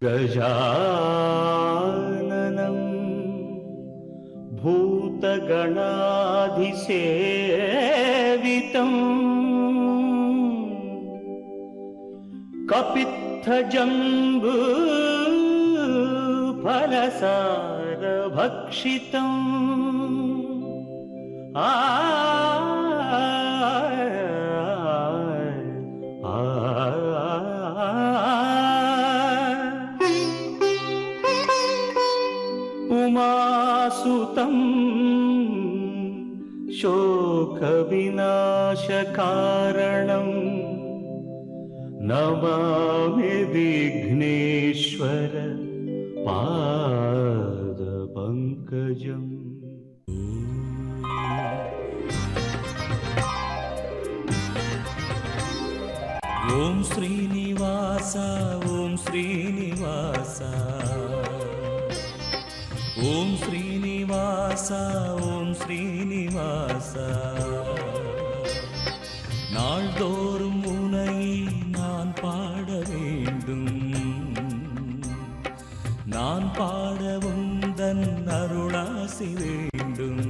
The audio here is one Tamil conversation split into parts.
गजाननं भूतगणाधिसेवितं कपित्थजम्बू फलसारभक्षितम् उमासुतं शोकविनाशकारणं नमामि विघ्नेश्वर पादपङ्कजम्। ओम श्रीनिवास ओम श्रीनिवास ओम श्रीनिवास ओम श्रीनिवास நாள்தோறும் உன்னை நான் பாட வேண்டும், நான் பாட உந்தன் அருளாசி வேண்டும்.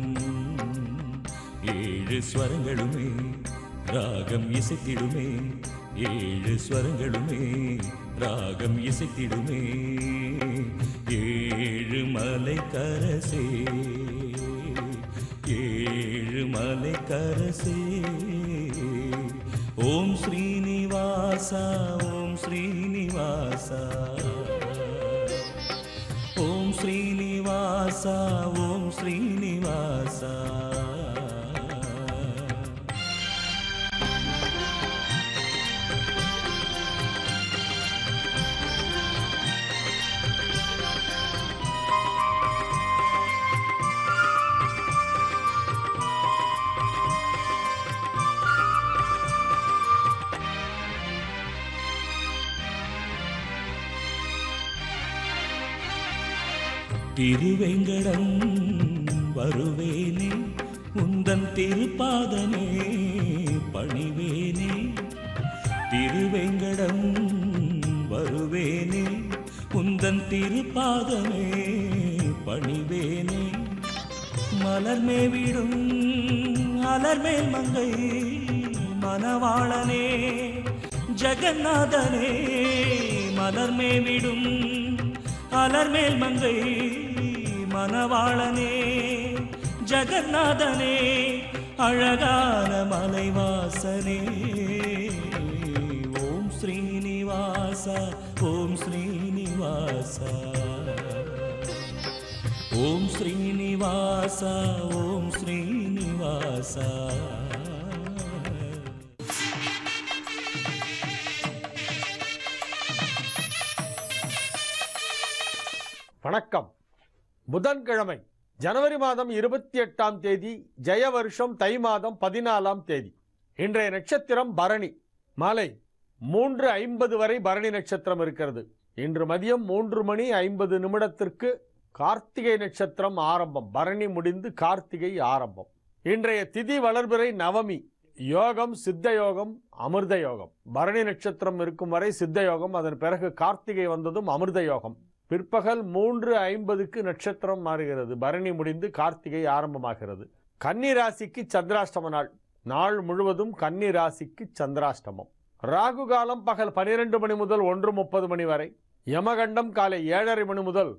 ஏழு ஸ்வரங்களுமே ராகம் இசைத்திடுமே, ஏழு ஸ்வரங்களுமே ராகம் இசைத்திடுமே. ஏழு மலை கரசே, ஏழு மலை கரசே. ஓம் ஸ்ரீனிவாசா ஓம் ஸ்ரீனிவாசா ஓம் ஸ்ரீனிவாசா ஓம் ஸ்ரீனிவாசா. திருவேங்கடம் வருவேனே, உந்தன் திருப்பாதமே பணிவேனே. திருவேங்கடம் வருவேனே, உந்தன் திருப்பாதமே பணிவேனே. மலர்மேவிடும் அலர்மேல் மங்கை மணவாளனே ஜெகநாதனே. மலர்மேவிடும் அலர்மேல் மங்கை மணவாளனே ஜெகநாதனே. அழகான மலைவாசனே. ஓம் ஸ்ரீனிவாசா ஓம் ஸ்ரீனிவாசா ஓம் ஸ்ரீனிவாசா ஓம் ஸ்ரீனிவாசா. வணக்கம். புதன்கிழமை ஜனவரி மாதம் 28ஆம் தேதி, ஜெய வருஷம் தை மாதம் 14ஆம் தேதி. இன்றைய நட்சத்திரம் பரணி. மாலை 3:50 வரை பரணி நட்சத்திரம் இருக்கிறது. இன்று மதியம் 3:50 கார்த்திகை நட்சத்திரம் ஆரம்பம். பரணி முடிந்து கார்த்திகை ஆரம்பம். இன்றைய திதி வளர்பிறை நவமி. யோகம் சித்த யோகம், அமிர்த யோகம். பரணி நட்சத்திரம் இருக்கும் வரை சித்த யோகம், அதன் பிறகு கார்த்திகை வந்ததும் அமிர்த யோகம். பிற்பகல் 3:50 நட்சத்திரம் மாறுகிறது. பரணி முடிந்து கார்த்திகை ஆரம்பமாகிறது. கன்னி ராசிக்கு சந்திராஷ்டம நாள். நாள் முழுவதும் கன்னி ராசிக்கு சந்திராஷ்டமம். ராகு காலம் பகல் 12 மணி முதல் 1:30 மணி வரை. யமகண்டம் காலை 7:30 மணி முதல்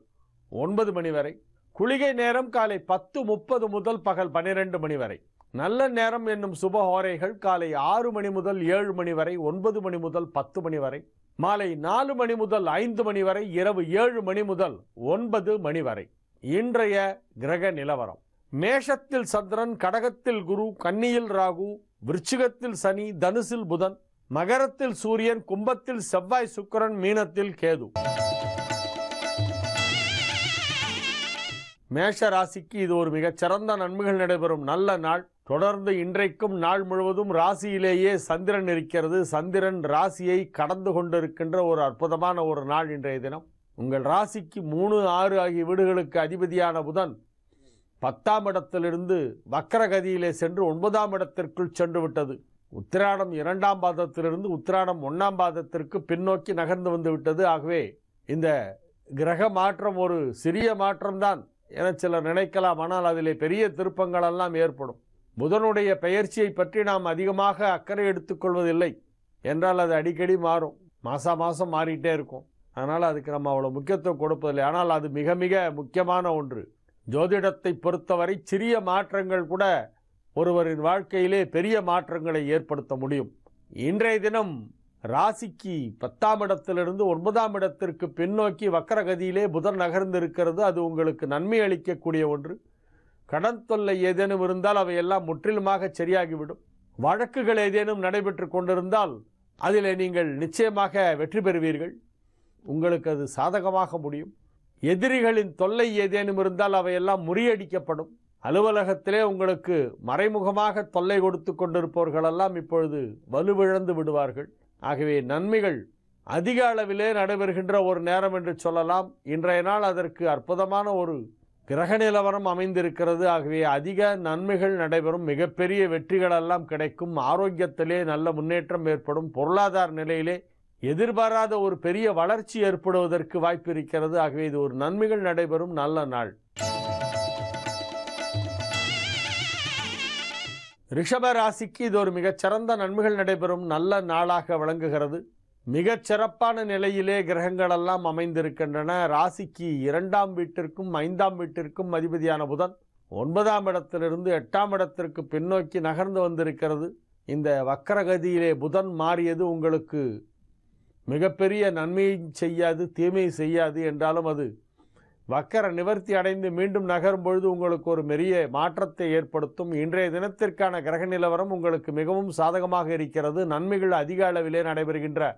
9 மணி வரை. குளிகை நேரம் காலை 10:30 முதல் பகல் 12 மணி வரை. நல்ல நேரம் என்னும் சுபஹோரைகள் காலை 6 மணி முதல் 7 மணி வரை, 9 மணி முதல் 10 மணி வரை, மாலை 4 மணி முதல் 5 மணி வரை, இரவு 7 மணி முதல் 9 மணி வரை. இன்றைய கிரக நிலவரம். மேஷத்தில் சந்திரன், கடகத்தில் குரு, கன்னியில் ராகு, விருச்சிகத்தில் சனி, தனுசில் புதன், மகரத்தில் சூரியன், கும்பத்தில் செவ்வாய் சுக்கிரன், மீனத்தில் கேது. மேஷ ராசிக்கு இது ஒரு மிகச்சிறந்த நன்மைகள் நடைபெறும் நல்ல நாள். தொடர்ந்து இன்றைக்கும் நாள் முழுவதும் ராசியிலேயே சந்திரன் இருக்கிறது. சந்திரன் ராசியை கடந்து கொண்டிருக்கின்ற ஒரு அற்புதமான ஒரு நாள் இன்றைய தினம். உங்கள் ராசிக்கு 3, 6 ஆகிய வீடுகளுக்கு அதிபதியான புதன் 10ஆம் இடத்திலிருந்து வக்கரகதியிலே சென்று 9ஆம் இடத்திற்குள் சென்று விட்டது. உத்திராடம் 2ஆம் பாதத்திலிருந்து உத்திராடம் 1ஆம் பாதத்திற்கு பின்னோக்கி நகர்ந்து வந்து விட்டது. ஆகவே இந்த கிரக மாற்றம் ஒரு சிறிய மாற்றம்தான் என சிலர் நினைக்கலாம். ஆனால் அதிலே பெரிய திருப்பங்கள் எல்லாம் ஏற்படும். புதனுடைய பெயர்ச்சியை பற்றி நாம் அதிகமாக அக்கறை எடுத்துக்கொள்வதில்லை என்றால் அது அடிக்கடி மாறும். மாதம் மாறிட்டே இருக்கும். அதனால் அதுக்கு நம்ம அவ்வளோ முக்கியத்துவம் கொடுப்பதில்லை. ஆனால் அது மிக மிக முக்கியமான ஒன்று. ஜோதிடத்தை பொறுத்தவரை சிறிய மாற்றங்கள் கூட ஒருவரின் வாழ்க்கையிலே பெரிய மாற்றங்களை ஏற்படுத்த முடியும். இன்றைய தினம் ராசிக்கு 10ஆம் இடத்திலிருந்து 9ஆம் இடத்திற்கு பின்னோக்கி வக்கரகதியிலே புதன் நகர்ந்திருக்கிறது. அது உங்களுக்கு நன்மை அளிக்கக்கூடிய ஒன்று. கடன் தொல்லை ஏதேனும் இருந்தால் அவையெல்லாம் முற்றிலுமாக சரியாகிவிடும். வழக்குகள் ஏதேனும் நடைபெற்று கொண்டிருந்தால் அதிலே நீங்கள் நிச்சயமாக வெற்றி பெறுவீர்கள். உங்களுக்கு அது சாதகமாக முடியும். எதிரிகளின் தொல்லை ஏதேனும் இருந்தால் அவையெல்லாம் முறியடிக்கப்படும். அலுவலகத்திலே உங்களுக்கு மறைமுகமாக தொல்லை கொடுத்து கொண்டிருப்பவர்களெல்லாம் இப்பொழுது வலுவிழந்து விடுவார்கள். ஆகவே நன்மைகள் அதிக அளவிலே நடைபெறுகின்ற ஒரு நேரம் என்று சொல்லலாம். இன்றைய நாள் அதற்கு அற்புதமான ஒரு கிரக நிலவரம் அமைந்திருக்கிறது. ஆகவே அதிக நன்மைகள் நடைபெறும். மிகப்பெரிய வெற்றிகளெல்லாம் கிடைக்கும். ஆரோக்கியத்திலே நல்ல முன்னேற்றம் ஏற்படும். பொருளாதார நிலையிலே எதிர்பாராத ஒரு பெரிய வளர்ச்சி ஏற்படுவதற்கு வாய்ப்பு இருக்கிறது. ஆகவே இது ஒரு நன்மைகள் நடைபெறும் நல்ல நாள். ரிஷப ராசிக்கு இது ஒரு மிகச்சிறந்த நன்மைகள் நடைபெறும் நல்ல நாளாக விளங்குகிறது. மிகச் சிறப்பான நிலையிலே கிரகங்களெல்லாம் அமைந்திருக்கின்றன. ராசிக்கு 2ஆம் வீட்டிற்கும் 5ஆம் வீட்டிற்கும் அதிபதியான புதன் 9ஆம் இடத்திலிருந்து 8ஆம் இடத்திற்கு பின்னோக்கி நகர்ந்து வந்திருக்கிறது. இந்த வக்கரகதியிலே புதன் மாறியது உங்களுக்கு மிகப்பெரிய நன்மையை செய்யாது, தீமையை செய்யாது. என்றாலும் அது வக்கர நிவர்த்தி அடைந்து மீண்டும் நகரும் பொழுது உங்களுக்கு ஒரு பெரிய மாற்றத்தை ஏற்படுத்தும். இன்றைய தினத்திற்கான கிரக நிலவரம் உங்களுக்கு மிகவும் சாதகமாக இருக்கிறது. நன்மைகள் அதிக அளவிலே நடைபெறுகின்ற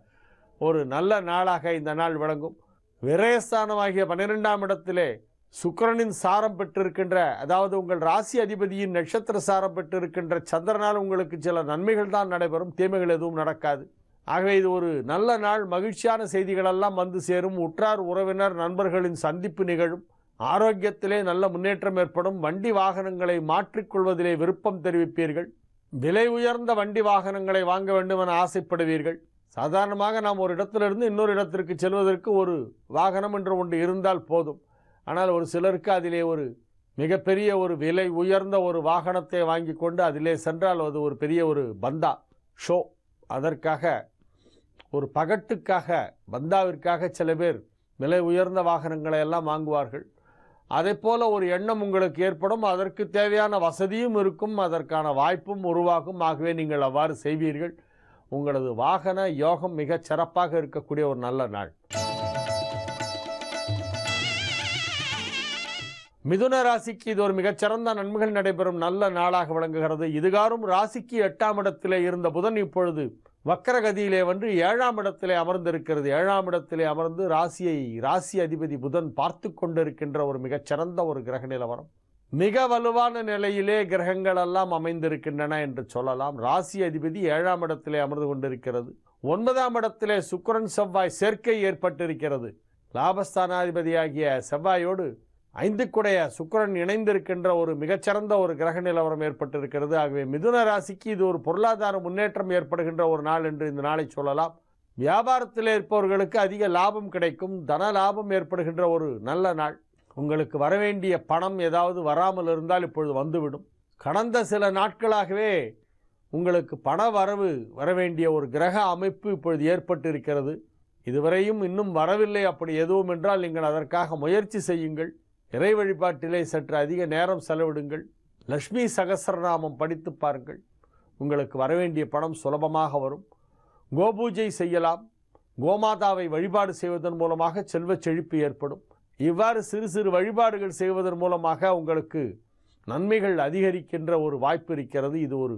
ஒரு நல்ல நாளாக இந்த நாள் விளங்கும். விரயஸ்தானமாகிய 12ஆம் இடத்திலே சுக்கிரனின் சாரம் பெற்றிருக்கின்ற, அதாவது உங்கள் ராசி அதிபதியின் நட்சத்திர சாரம் பெற்றிருக்கின்ற சந்திரனால் உங்களுக்கு சில நன்மைகள் தான் நடைபெறும். தீமைகள் எதுவும் நடக்காது. ஆகவே இது ஒரு நல்ல நாள். மகிழ்ச்சியான செய்திகளெல்லாம் வந்து சேரும். உற்றார் உறவினர் நண்பர்களின் சந்திப்பு நிகழும். ஆரோக்கியத்திலே நல்ல முன்னேற்றம் ஏற்படும். வண்டி வாகனங்களை மாற்றிக்கொள்வதிலே விருப்பம் தெரிவிப்பீர்கள். விலை உயர்ந்த வண்டி வாகனங்களை வாங்க வேண்டும் என ஆசைப்படுவீர்கள். சாதாரணமாக நாம் ஒரு இடத்திலிருந்து இன்னொரு இடத்திற்கு செல்வதற்கு ஒரு வாகனம் என்று ஒன்று இருந்தால் போதும். ஆனால் ஒரு சிலருக்கு அதிலே ஒரு மிகப்பெரிய ஒரு விலை உயர்ந்த ஒரு வாகனத்தை வாங்கி கொண்டு அதிலே சென்றால் அது ஒரு பெரிய ஒரு பந்தா ஷோ. அதற்காக ஒரு பகட்டுக்காக பந்தாவிற்காக சில பேர் விலை உயர்ந்த வாகனங்களை எல்லாம் வாங்குவார்கள். அதை போல ஒரு எண்ணம் உங்களுக்கு ஏற்படும். அதற்கு தேவையான வசதியும் இருக்கும். அதற்கான வாய்ப்பும் உருவாகும். ஆகவே நீங்கள் அவ்வாறு செய்வீர்கள். உங்களது வாகன யோகம் மிகச் சிறப்பாக இருக்கக்கூடிய ஒரு நல்ல நாள். மிதுன ராசிக்கு இது ஒரு மிகச்சிறந்த நன்மைகள் நடைபெறும் நல்ல நாளாக விளங்குகிறது. இதுகாரும் ராசிக்கு 8ஆம் இடத்திலே இருந்த புதன் இப்பொழுது வக்கரகதியிலே வந்து 7ஆம் இடத்திலே அமர்ந்திருக்கிறது. 7ஆம் இடத்திலே அமர்ந்து ராசி அதிபதி புதன் பார்த்து கொண்டிருக்கின்ற ஒரு மிகச்சிறந்த ஒரு கிரக நிலவரம். மிக வலுவான நிலையிலே கிரகங்கள் எல்லாம் அமைந்திருக்கின்றன என்று சொல்லலாம். ராசி அதிபதி 7ஆம் இடத்திலே அமர்ந்து கொண்டிருக்கிறது. 9ஆம் இடத்திலே சுக்கிரன் செவ்வாய் சேர்க்கை ஏற்பட்டிருக்கிறது. லாபஸ்தானாதிபதியாகிய செவ்வாயோடு 5 சுக்கிரன் இணைந்திருக்கின்ற ஒரு மிகச்சிறந்த ஒரு கிரக நிலவரம் ஏற்பட்டிருக்கிறது. ஆகவே மிதுன ராசிக்கு இது ஒரு பொருளாதார முன்னேற்றம் ஏற்படுகின்ற ஒரு நாள் என்று இந்த நாளை சொல்லலாம். வியாபாரத்தில் இருப்பவர்களுக்கு அதிக லாபம் கிடைக்கும். தன லாபம் ஏற்படுகின்ற ஒரு நல்ல நாள். உங்களுக்கு வரவேண்டிய பணம் ஏதாவது வராமல் இருந்தால் இப்பொழுது வந்துவிடும். கடந்த சில நாட்களாகவே உங்களுக்கு பண வரவு வரவேண்டிய ஒரு கிரக அமைப்பு இப்பொழுது ஏற்பட்டிருக்கிறது. இதுவரையும் இன்னும் வரவில்லை. அப்படி எதுவும் என்றால் நீங்கள் அதற்காக முயற்சி செய்யுங்கள். இறை வழிபாட்டிலே சற்று அதிக நேரம் செலவிடுங்கள். லக்ஷ்மி சகஸ்ரநாமம் படித்து பாருங்கள். உங்களுக்கு வரவேண்டிய பணம் சுலபமாக வரும். கோபூஜை செய்யலாம். கோமாதாவை வழிபாடு செய்வதன் மூலமாக செல்வ செழிப்பு ஏற்படும். இவ்வாறு சிறு சிறு வழிபாடுகள் செய்வதன் மூலமாக உங்களுக்கு நன்மைகள் அதிகரிக்கின்ற ஒரு வாய்ப்பு இருக்கிறது. இது ஒரு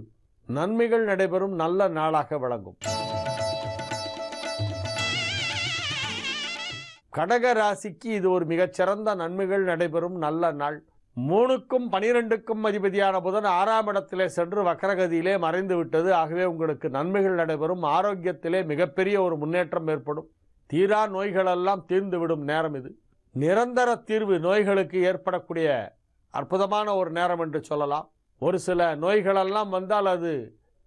நன்மைகள் நடைபெறும் நல்ல நாளாக விளங்கும். கடக ராசிக்கு இது ஒரு மிகச்சிறந்த நன்மைகள் நடைபெறும் நல்ல நாள். 3க்கும் 12க்கும் அதிபதியான புதன் 6ஆம் இடத்திலே சென்று வக்கரகதியிலே மறைந்து விட்டது. ஆகவே உங்களுக்கு நன்மைகள் நடைபெறும். ஆரோக்கியத்திலே மிகப்பெரிய ஒரு முன்னேற்றம் ஏற்படும். தீரா நோய்களெல்லாம் தீர்ந்துவிடும் நேரம் இது. நிரந்தர தீர்வு நோய்களுக்கு ஏற்படக்கூடிய அற்புதமான ஒரு நேரம் என்று சொல்லலாம். ஒரு சில நோய்களெல்லாம் வந்தால் அது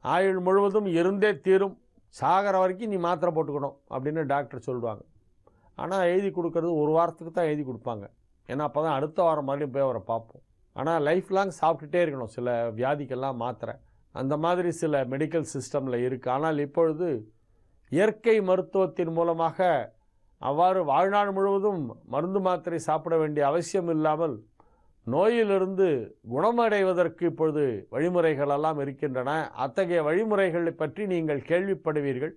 ஆயுள் முழுவதும் இருந்தே தீரும். சாகர வரைக்கும் நீ மாத்திரை போட்டுக்கணும் அப்படின்னு டாக்டர் சொல்லுவாங்க. ஆனால் எழுதி கொடுக்கறது ஒரு வாரத்துக்கு தான் எழுதி கொடுப்பாங்க. ஏன்னா அப்போ தான் அடுத்த வாரம் மறுபடியும் போய் அவரை பார்ப்போம். ஆனால் லைஃப் லாங் சாப்பிட்டுட்டே இருக்கணும் சில வியாதிக்கெல்லாம் மாத்திரை. அந்த மாதிரி சில மெடிக்கல் சிஸ்டமில் இருக்குது. ஆனால் இப்பொழுது இயற்கை மருத்துவத்தின் மூலமாக அவ்வாறு வாழ்நாள் முழுவதும் மருந்து மாத்திரை சாப்பிட வேண்டிய அவசியம் இல்லாமல் நோயிலிருந்து குணமடைவதற்கு இப்பொழுது வழிமுறைகளெல்லாம் இருக்கின்றன. அத்தகைய வழிமுறைகளை பற்றி நீங்கள் கேள்விப்படுவீர்கள்.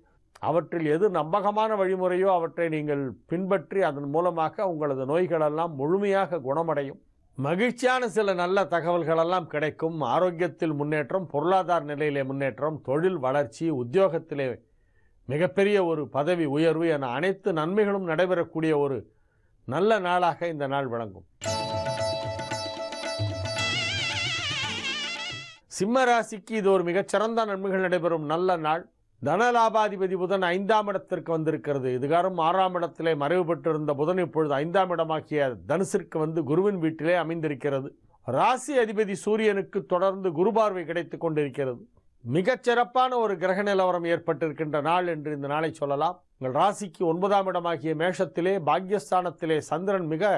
அவற்றில் எது நம்பகமான வழிமுறையோ அவற்றை நீங்கள் பின்பற்றி அதன் மூலமாக உங்களது நோய்களெல்லாம் முழுமையாக குணமடையும். மகிழ்ச்சியான சில நல்ல தகவல்களெல்லாம் கிடைக்கும். ஆரோக்கியத்தில் முன்னேற்றம், பொருளாதார நிலையிலே முன்னேற்றம், தொழில் வளர்ச்சி, உத்தியோகத்திலே மிகப்பெரிய ஒரு பதவி உயர்வு என அனைத்து நன்மைகளும் நடைபெறக்கூடிய ஒரு நல்ல நாளாக இந்த நாள் விளங்கும். சிம்ம ராசிக்கு இது ஒரு மிகச்சிறந்த நன்மைகள் நடைபெறும் நல்ல நாள். தனலாபாதிபதி புதன் 5ஆம் இடத்திற்கு வந்திருக்கிறது. இதுகாரம் 6ஆம் இடத்திலே மறைவு பெற்றிருந்த புதன் இப்பொழுது 5ஆம் இடமாக்கிய தனுசிற்கு வந்து குருவின் வீட்டிலே அமைந்திருக்கிறது. ராசி அதிபதி சூரியனுக்கு தொடர்ந்து குரு பார்வை கிடைத்து கொண்டிருக்கிறது. மிகச்சிறப்பான ஒரு கிரக நிலவரம் ஏற்பட்டிருக்கின்ற நாள் என்று இந்த நாளை சொல்லலாம். உங்கள் ராசிக்கு 9ஆம் இடமாகிய மேஷத்திலே பாக்யஸ்தானத்திலே சந்திரன் மிக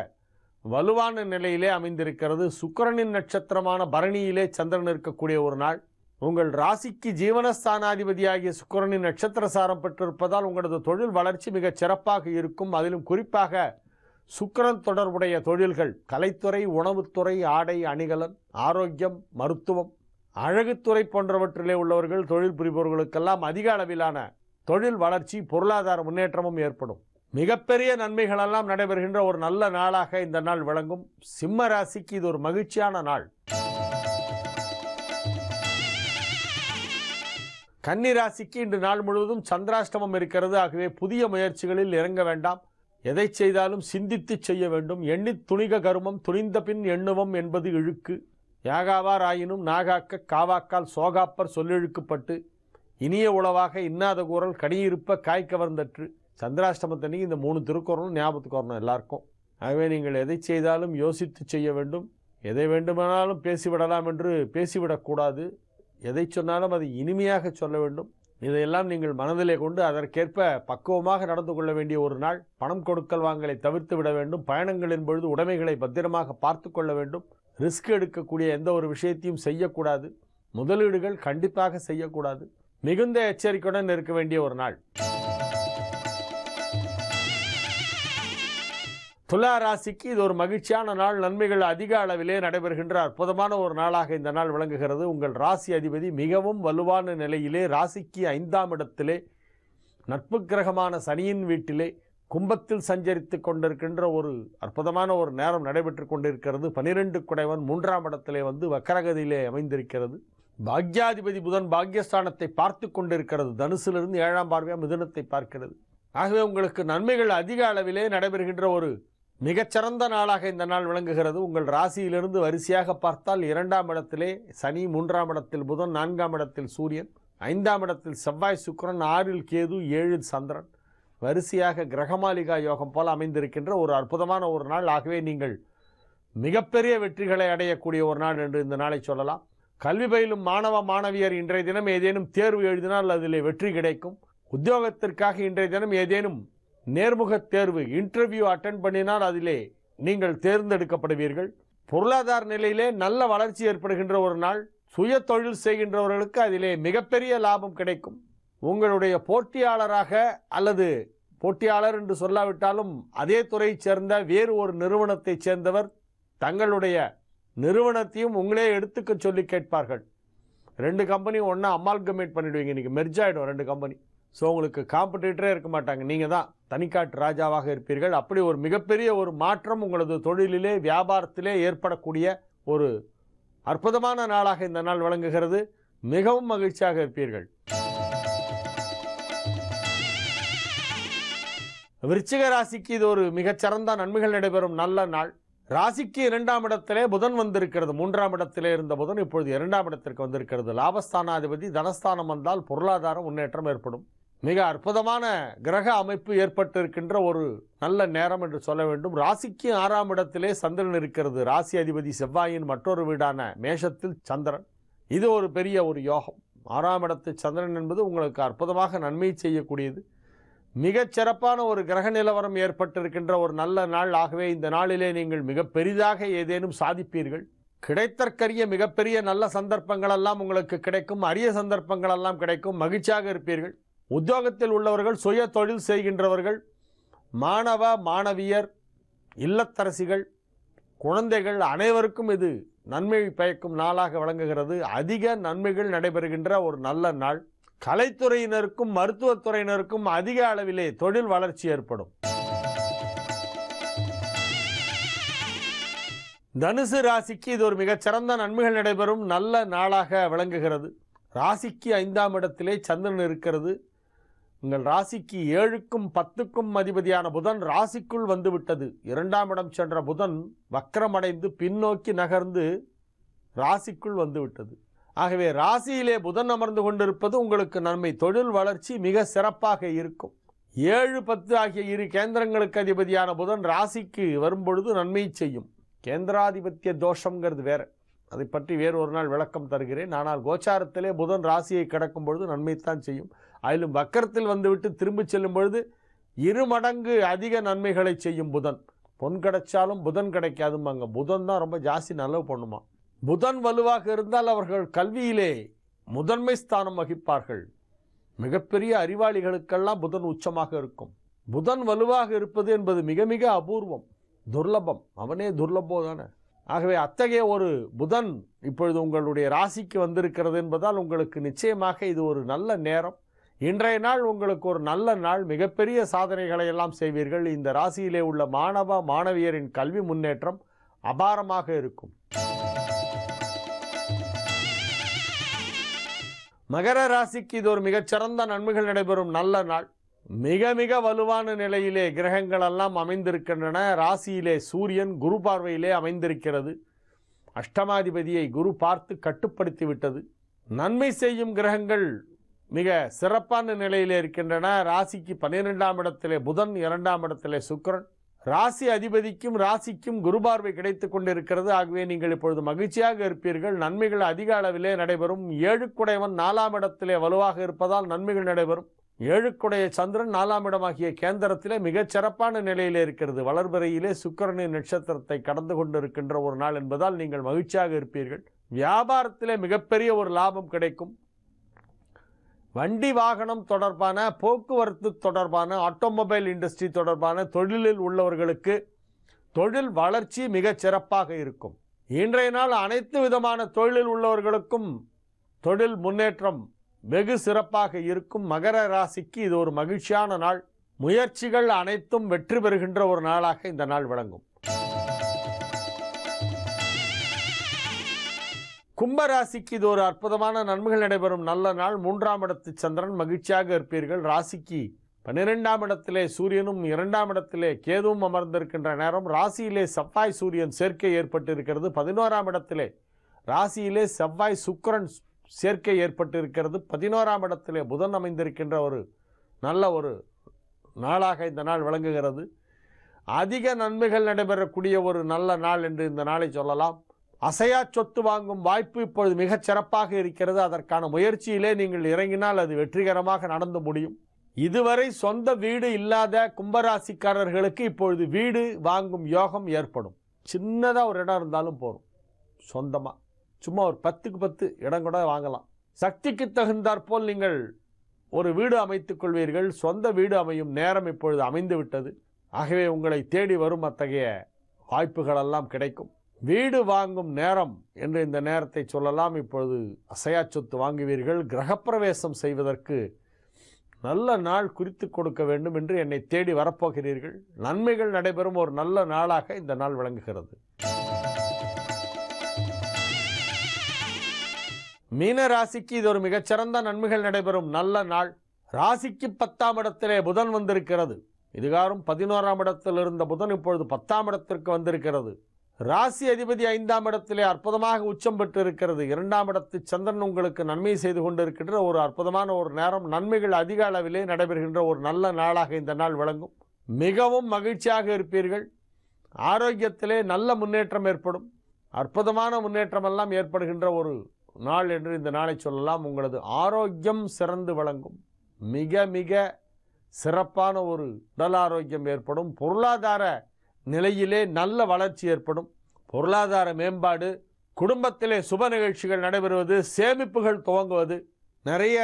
வலுவான நிலையிலே அமைந்திருக்கிறது. சுக்கிரனின் நட்சத்திரமான பரணியிலே சந்திரன் இருக்கக்கூடிய ஒரு நாள். உங்கள் ராசிக்கு ஜீவனஸ்தானாதிபதியாகிய சுக்கிரனின் நட்சத்திர சாரம் பெற்றிருப்பதால் உங்களது தொழில் வளர்ச்சி மிகச் சிறப்பாக இருக்கும். அதிலும் குறிப்பாக சுக்கிரன் தொடர்புடைய தொழில்கள், கலைத்துறை, உணவுத்துறை, ஆடை அணிகலன், ஆரோக்கியம், மருத்துவம், அழகுத்துறை போன்றவற்றிலே உள்ளவர்கள் தொழில் புரிபவர்களுக்கெல்லாம் அதிக அளவிலான தொழில் வளர்ச்சி, பொருளாதார முன்னேற்றமும் ஏற்படும். மிகப்பெரிய நன்மைகளெல்லாம் நடைபெறுகின்ற ஒரு நல்ல நாளாக இந்த நாள் விளங்கும். சிம்ம ராசிக்கு இது ஒரு மகிழ்ச்சியான நாள். கன்னி ராசிக்கு இன்று நாள் முழுவதும் சந்திராஷ்டமம் இருக்கிறது. ஆகவே புதிய முயற்சிகளில் இறங்க வேண்டாம். எதை செய்தாலும் சிந்தித்து செய்ய வேண்டும். எண்ணித் துணிக கருமம் துணிந்த பின் எண்ணுவம் என்பது இழுக்கு. யாகாவார் ஆயினும் நாகாக்க காவாக்கால் சோகாப்பர் சொல்லிழுக்கப்பட்டு இனிய உளவாக இன்னாத கூறல் கனியிருப்ப காய் கவர்ந்தற்று. சந்திராஷ்டமத்தன்னைக்கு இந்த 3 திருக்குறளும் ஞாபகத்துக்கு வரணும் எல்லாருக்கும். ஆகவே நீங்கள் எதை செய்தாலும் யோசித்து செய்ய வேண்டும். எதை வேண்டுமானாலும் பேசிவிடலாம் என்று பேசிவிடக்கூடாது. எதை சொன்னாலும் அது இனிமையாக சொல்ல வேண்டும். இதையெல்லாம் நீங்கள் மனதிலே கொண்டு அதற்கேற்ப பக்குவமாக நடந்து கொள்ள வேண்டிய ஒரு நாள். பணம் கொடுக்கல் வாங்கலை தவிர்த்து விட வேண்டும். பயணங்களின் பொழுது உடைமைகளை பத்திரமாக பார்த்து கொள்ள வேண்டும். ரிஸ்க் எடுக்கக்கூடிய எந்த ஒரு விஷயத்தையும் செய்யக்கூடாது. முதலீடுகள் கண்டிப்பாக செய்யக்கூடாது. மிகுந்த எச்சரிக்கையுடன் இருக்க வேண்டிய ஒரு நாள். துலா ராசிக்கு இது ஒரு மகிழ்ச்சியான நாள். நன்மைகள் அதிக அளவிலே நடைபெறுகின்ற அற்புதமான ஒரு நாளாக இந்த நாள் விளங்குகிறது. உங்கள் ராசி அதிபதி மிகவும் வலுவான நிலையிலே ராசிக்கு 5ஆம் இடத்திலே நட்பு கிரகமான சனியின் வீட்டிலே கும்பத்தில் சஞ்சரித்து கொண்டிருக்கின்ற ஒரு அற்புதமான ஒரு நேரம் நடைபெற்று கொண்டிருக்கிறது. 12 குடைவன் 3ஆம் இடத்திலே வந்து வக்கரகதியிலே அமைந்திருக்கிறது. பாக்யாதிபதி புதன் பாக்யஸ்தானத்தை பார்த்து கொண்டிருக்கிறது. தனுசிலிருந்து 7ஆம் பார்வையாக மிதுனத்தை பார்க்கிறது. ஆகவே உங்களுக்கு நன்மைகள் அதிக அளவிலே நடைபெறுகின்ற ஒரு மிகச்சிறந்த நாளாக இந்த நாள் விளங்குகிறது. உங்கள் ராசியிலிருந்து வரிசையாக பார்த்தால் 2ஆம் இடத்திலே சனி, 3ஆம் இடத்தில் புதன், 4ஆம் இடத்தில் சூரியன், 5ஆம் இடத்தில் செவ்வாய், சுக்கிரன், 6இல் கேது, 7இல் சந்திரன், வரிசையாக கிரகமாலிகா யோகம் போல அமைந்திருக்கின்ற ஒரு அற்புதமான ஒரு நாள். ஆகவே நீங்கள் மிகப்பெரிய வெற்றிகளை அடையக்கூடிய ஒரு நாள் என்று இந்த நாளை சொல்லலாம். கல்வி பயிலும் மாணவ மாணவியர் இன்றைய தினம் ஏதேனும் தேர்வு எழுதினால் அதிலே வெற்றி கிடைக்கும். உத்தியோகத்திற்காக இன்றைய தினம் ஏதேனும் நேர்முக தேர்வு இன்டர்வியூ அட்டென்ட் பண்ணினால் அதிலே நீங்கள் தேர்ந்தெடுக்கப்படுவீர்கள். பொருளாதார நிலையிலே நல்ல வளர்ச்சி ஏற்படுகின்ற ஒரு நாள். சுய தொழில் செய்கின்றவர்களுக்கு அதிலே மிகப்பெரிய லாபம் கிடைக்கும். உங்களுடைய போட்டியாளராக அல்லது போட்டியாளர் என்று சொல்லாவிட்டாலும் அதே துறையைச் சேர்ந்த வேறு ஒரு நிறுவனத்தைச் சேர்ந்தவர் தங்களுடைய நிறுவனத்தையும் உங்களே எடுத்துக்க சொல்லி கேட்பார்கள். 2 கம்பெனி ஒன்றா அமால்கமேட் பண்ணிடுவீங்க. இன்றைக்கி மெர்ஜ் ஆகிடும் 2 கம்பெனி. ஸோ உங்களுக்கு காம்படிட்டரே இருக்க மாட்டாங்க. நீங்கள் தான் தனிக்காட்டு ராஜாவாக இருப்பீர்கள். அப்படி ஒரு மிகப்பெரிய ஒரு மாற்றம் உங்களது தொழிலிலே வியாபாரத்திலே ஏற்படக்கூடிய ஒரு அற்புதமான நாளாக இந்த நாள் விளங்குகிறது. மிகவும் மகிழ்ச்சியாக இருப்பீர்கள். விருச்சிக ராசிக்கு இது ஒரு மிகச்சிறந்த நன்மைகள் நடைபெறும் நல்ல நாள். ராசிக்கு 2ஆம் இடத்திலே புதன் வந்திருக்கிறது. 3ஆம் இடத்திலே இருந்த புதன் இப்பொழுது 2ஆம் இடத்திற்கு வந்திருக்கிறது. லாபஸ்தானாதிபதி தனஸ்தானம் வந்தால் பொருளாதார முன்னேற்றம் ஏற்படும். மிக அற்புதமான கிரக அமைப்பு ஏற்பட்டிருக்கின்ற ஒரு நல்ல நேரம் என்று சொல்ல வேண்டும். ராசிக்கு 6ஆம் இடத்திலே சந்திரன் இருக்கிறது. ராசி அதிபதி செவ்வாயின் மற்றொரு வீடான மேஷத்தில் சந்திரன். இது ஒரு பெரிய ஒரு யோகம். 6ஆம் இடத்து சந்திரன் என்பது உங்களுக்கு அற்புதமாக நன்மை செய்யக்கூடியது. மிகச் சிறப்பான ஒரு கிரக நிலவரம் ஏற்பட்டிருக்கின்ற ஒரு நல்ல நாள். ஆகவே இந்த நாளிலே நீங்கள் மிக பெரிதாக ஏதேனும் சாதிப்பீர்கள். கிடைத்தற்கரிய மிகப்பெரிய நல்ல சந்தர்ப்பங்கள் எல்லாம் உங்களுக்கு கிடைக்கும். அரிய சந்தர்ப்பங்கள் எல்லாம் கிடைக்கும். மகிழ்ச்சியாக இருப்பீர்கள். உத்தியோகத்தில் உள்ளவர்கள், சுய தொழில் செய்கின்றவர்கள், மாணவ மாணவியர், இல்லத்தரசிகள், குழந்தைகள் அனைவருக்கும் இது நன்மை பயக்கும் நாளாக விளங்குகிறது. அதிக நன்மைகள் நடைபெறுகின்ற ஒரு நல்ல நாள். கலைத்துறையினருக்கும் மருத்துவத்துறையினருக்கும் அதிக அளவிலே தொழில் வளர்ச்சி ஏற்படும். தனுசு ராசிக்கு இது ஒரு மிகச்சிறந்த நன்மைகள் நடைபெறும் நல்ல நாளாக விளங்குகிறது. ராசிக்கு 5ஆம் இடத்திலே சந்திரன் இருக்கிறது. உங்கள் ராசிக்கு 7க்கும் 10க்கும் அதிபதியான புதன் ராசிக்குள் வந்துவிட்டது. 2ஆம் இடம் சென்ற புதன் வக்ரமடைந்து பின்னோக்கி நகர்ந்து ராசிக்குள் வந்துவிட்டது. ஆகவே ராசியிலே புதன் அமர்ந்து கொண்டிருப்பது உங்களுக்கு நன்மை. தொழில் வளர்ச்சி மிக சிறப்பாக இருக்கும். 7, 10 ஆகிய இரு கேந்திரங்களுக்கு அதிபதியான புதன் ராசிக்கு வரும்பொழுது நன்மை செய்யும். கேந்திராதிபத்திய தோஷங்கிறது வேற, அதை பற்றி வேறு ஒரு நாள் விளக்கம் தருகிறேன். ஆனால் கோச்சாரத்திலே புதன் ராசியை கடக்கும் பொழுது நன்மைத்தான் செய்யும். அதிலும் வக்கரத்தில் வந்துவிட்டு திரும்பி செல்லும் பொழுது 2 மடங்கு அதிக நன்மைகளை செய்யும் புதன். பொன் கிடைச்சாலும் புதன் கிடைக்காதுமாங்க. புதன் தான் ரொம்ப ஜாஸ்தி நல்லவு பண்ணுமா. புதன் வலுவாக இருந்தால் அவர்கள் கல்வியிலே முதன்மை ஸ்தானம் வகிப்பார்கள். மிகப்பெரிய அறிவாளிகளுக்கெல்லாம் புதன் உச்சமாக இருக்கும். புதன் வலுவாக இருப்பது என்பது மிக மிக அபூர்வம், துர்லபம். அவனே துர்லபோ தானே. ஆகவே அத்தகைய ஒரு புதன் இப்பொழுது உங்களுடைய ராசிக்கு வந்திருக்கிறது என்பதால் உங்களுக்கு நிச்சயமாக இது ஒரு நல்ல நேரம். இன்றைய நாள் உங்களுக்கு ஒரு நல்ல நாள். மிகப்பெரிய சாதனைகளை எல்லாம் செய்வீர்கள். இந்த ராசியிலே உள்ள மாணவ மாணவியரின் கல்வி முன்னேற்றம் அபாரமாக இருக்கும். மகர ராசிக்கு இது ஒரு மிகச்சிறந்த நன்மைகள் நடைபெறும் நல்ல நாள். மிக மிக வலுவான நிலையிலே கிரகங்கள் எல்லாம் அமைந்திருக்கின்றன. ராசியிலே சூரியன் குரு பார்வையிலே அமைந்திருக்கிறது. அஷ்டமாதிபதியை குரு பார்த்து கட்டுப்படுத்தி விட்டது. நன்மை செய்யும் கிரகங்கள் மிக சிறப்பான நிலையிலே இருக்கின்றன. ராசிக்கு 12ஆம் இடத்திலே புதன், 2ஆம் இடத்திலே சுக்கிரன். ராசி அதிபதிக்கும் ராசிக்கும் குரு பார்வை கிடைத்துக் கொண்டிருக்கிறது. ஆகவே நீங்கள் இப்பொழுது மகிழ்ச்சியாக இருப்பீர்கள். நன்மைகள் அதிக அளவிலே நடைபெறும். 7குடையவன் 4ஆம் இடத்திலே வலுவாக இருப்பதால் நன்மைகள் நடைபெறும். 7குடைய சந்திரன் 4ஆம் இடமாகிய கேந்திரத்திலே மிகச் சிறப்பான நிலையிலே இருக்கிறது. வளர்பிறையிலே சுக்கிரனின் நட்சத்திரத்தை கடந்து கொண்டிருக்கின்ற ஒரு நாள் என்பதால் நீங்கள் மகிழ்ச்சியாக இருப்பீர்கள். வியாபாரத்திலே மிகப்பெரிய ஒரு லாபம் கிடைக்கும். வண்டி வாகனம் தொடர்பான, போக்குவரத்து தொடர்பான, ஆட்டோமொபைல் இண்டஸ்ட்ரி தொடர்பான தொழிலில் உள்ளவர்களுக்கு தொழில் வளர்ச்சி மிகச் சிறப்பாக இருக்கும். இன்றைய நாள் அனைத்து விதமான தொழிலில் உள்ளவர்களுக்கும் தொழில் முன்னேற்றம் வெகு சிறப்பாக இருக்கும். மகர ராசிக்கு இது ஒரு மகிழ்ச்சியான நாள். முயற்சிகள் அனைத்தும் வெற்றி பெறுகின்ற ஒரு நாளாக இந்த நாள் விளங்கும். கும்பராசிக்கு இது ஒரு அற்புதமான நன்மைகள் நடைபெறும் நல்ல நாள். 3ஆம் இடத்து சந்திரன், மகிழ்ச்சியாக இருப்பீர்கள். ராசிக்கு 12ஆம் இடத்திலே சூரியனும் 2ஆம் இடத்திலே கேதுவும் அமர்ந்திருக்கின்ற நேரம். ராசியிலே செவ்வாய் சூரியன் சேர்க்கை ஏற்பட்டிருக்கிறது. 11ஆம் இடத்திலே ராசியிலே செவ்வாய் சுக்கிரன் சேர்க்கை ஏற்பட்டிருக்கிறது. 11ஆம் இடத்திலே புதன் அமைந்திருக்கின்ற ஒரு நல்ல ஒரு நாளாக இந்த நாள் விளங்குகிறது. அதிக நன்மைகள் நடைபெறக்கூடிய ஒரு நல்ல நாள் என்று இந்த நாளை சொல்லலாம். அசையா சொத்து வாங்கும் வாய்ப்பு இப்பொழுது மிகச் சிறப்பாக இருக்கிறது. அதற்கான முயற்சியிலே நீங்கள் இறங்கினால் அது வெற்றிகரமாக நடந்து முடியும். இதுவரை சொந்த வீடு இல்லாத கும்பராசிக்காரர்களுக்கு இப்பொழுது வீடு வாங்கும் யோகம் ஏற்படும். சின்னதாக ஒரு இடம் இருந்தாலும் போதும். சொந்தமாக சும்மா ஒரு 10க்கு 10 இடம் கூட வாங்கலாம். சக்திக்கு தகுந்தாற்போல் நீங்கள் ஒரு வீடு அமைத்துக் கொள்வீர்கள். சொந்த வீடு அமையும் நேரம் இப்பொழுது அமைந்து விட்டது. ஆகவே உங்களை தேடி வரும் அத்தகைய வாய்ப்புகள் எல்லாம் கிடைக்கும். வீடு வாங்கும் நேரம் என்று இந்த நேரத்தை சொல்லலாம். இப்பொழுது அசையா சொத்து வாங்குவீர்கள். கிரகப்பிரவேசம் செய்வதற்கு நல்ல நாள் குறித்து கொடுக்க வேண்டும் என்று என்னை தேடி வரப்போகிறீர்கள். நன்மைகள் நடைபெறும் ஒரு நல்ல நாளாக இந்த நாள் விளங்குகிறது. மீன ராசிக்கு இது ஒரு மிகச்சிறந்த நன்மைகள் நடைபெறும் நல்ல நாள். ராசிக்கு 10ஆம் இடத்திலே புதன் வந்திருக்கிறது. இதுகாரும் 11ஆம் இடத்தில் இருந்த புதன் இப்பொழுது 10ஆம் இடத்திற்கு வந்திருக்கிறது. ராசி அதிபதி 5ஆம் இடத்திலே அற்புதமாக உச்சம் பெற்று இருக்கிறது. 2ஆம் இடத்து சந்திரன் உங்களுக்கு நன்மை செய்து கொண்டிருக்கின்ற ஒரு அற்புதமான ஒரு நேரம். நன்மைகள் அதிக அளவிலே நடைபெறுகின்ற ஒரு நல்ல நாளாக இந்த நாள் விளங்கும். மிகவும் மகிழ்ச்சியாக இருப்பீர்கள். ஆரோக்கியத்திலே நல்ல முன்னேற்றம் ஏற்படும். அற்புதமான முன்னேற்றம் எல்லாம் ஏற்படுகின்ற ஒரு நாள் என்று இந்த நாளை சொல்லலாம். உங்களது ஆரோக்கியம் சிறந்து விளங்கும். மிக மிக சிறப்பான ஒரு உடல் ஆரோக்கியம் ஏற்படும். பொருளாதார நிலையிலே நல்ல வளர்ச்சி ஏற்படும். பொருளாதார மேம்பாடு, குடும்பத்திலே சுப நிகழ்ச்சிகள் நடைபெறுவது, சேமிப்புகள் துவங்குவது. நிறைய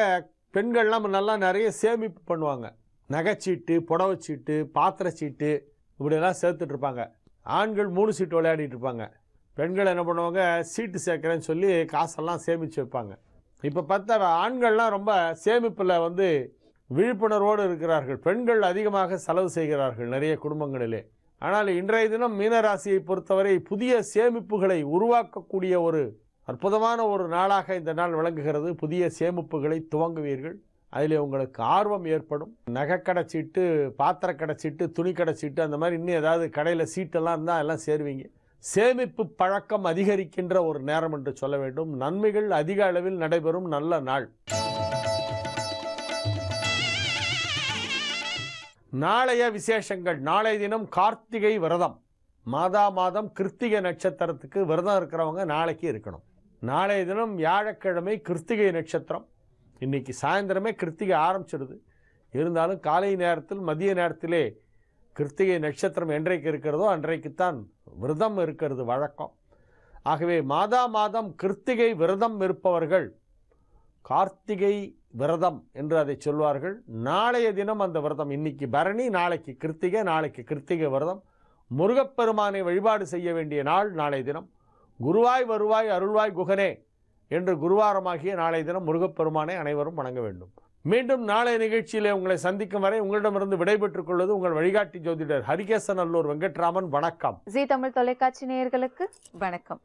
பெண்கள்லாம் நல்லா நிறைய சேமிப்பு பண்ணுவாங்க. நகைச்சீட்டு, புடவைச்சீட்டு, பாத்திரச்சீட்டு இப்படியெல்லாம் சேர்த்துட்டு இருப்பாங்க. ஆண்கள் 3 சீட்டு விளையாடிட்டு இருப்பாங்க. பெண்கள் என்ன பண்ணுவாங்க, சீட்டு சேர்க்குறேன்னு சொல்லி காசெல்லாம் சேமித்து வைப்பாங்க. இப்போ பார்த்தா ஆண்கள்லாம் ரொம்ப சேமிப்பில் விழிப்புணர்வோடு இருக்கிறார்கள். பெண்கள் அதிகமாக செலவு செய்கிறார்கள் நிறைய குடும்பங்களிலே. ஆனால் இன்றைய தினம் மீனராசியை பொறுத்தவரை புதிய சேமிப்புகளை உருவாக்கக்கூடிய ஒரு அற்புதமான ஒரு நாளாக இந்த நாள் விளங்குகிறது. புதிய சேமிப்புகளை துவங்குவீர்கள். அதில் உங்களுக்கு ஆர்வம் ஏற்படும். நகைக்கடை சீட்டு, பாத்திரக்கடை சீட்டு, துணிக்கடை சீட்டு, அந்த மாதிரி இன்னும் ஏதாவது கடையில் சீட்டெல்லாம் இருந்தால் எல்லாம் சேருவீங்க. சேமிப்பு பழக்கம் அதிகரிக்கின்ற ஒரு நேரம் என்று சொல்ல வேண்டும். நன்மைகள் அதிக அளவில் நடைபெறும் நல்ல நாள். நாளைய விசேஷங்கள். நாளைய தினம் கார்த்திகை விரதம். மாதம் கிருத்திகை நட்சத்திரத்துக்கு விரதம் இருக்கிறவங்க நாளைக்கு இருக்கணும். நாளைய தினம் வியாழக்கிழமை கிருத்திகை நட்சத்திரம். இன்னைக்கு சாயந்தரமே கிருத்திகை ஆரம்பிச்சிடுது. இருந்தாலும் காலை நேரத்தில் மதிய நேரத்திலே கிருத்திகை நட்சத்திரம் என்றைக்கு இருக்கிறதோ அன்றைக்குத்தான் விரதம் இருக்கிறது வழக்கம். ஆகவே மாதம் கிருத்திகை விரதம் இருப்பவர்கள் கார்த்திகை விரதம் என்று அதை சொல்வார்கள். நாளைய தினம் அந்த விரதம். இன்னைக்கு பரணி, நாளைக்கு கிருத்திகை, நாளைக்கு கிருத்திகை விரதம். முருகப்பெருமானை வழிபாடு செய்ய வேண்டிய நாள் நாளைய தினம். குருவாய் வருவாய் அருள்வாய் குகனே என்று குருவாரமாகிய நாளைய தினம் முருகப்பெருமானை அனைவரும் வணங்க வேண்டும். மீண்டும் நாளைய நிகழ்ச்சியிலே உங்களை சந்திக்கும் வரை உங்களிடமிருந்து விடைபெற்றுக் கொள்வது உங்கள் வழிகாட்டி ஜோதிடர் ஹரிகேசநல்லூர் வெங்கட்ராமன். வணக்கம். ஜி தமிழ் தொலைக்காட்சி நேயர்களுக்கு வணக்கம்.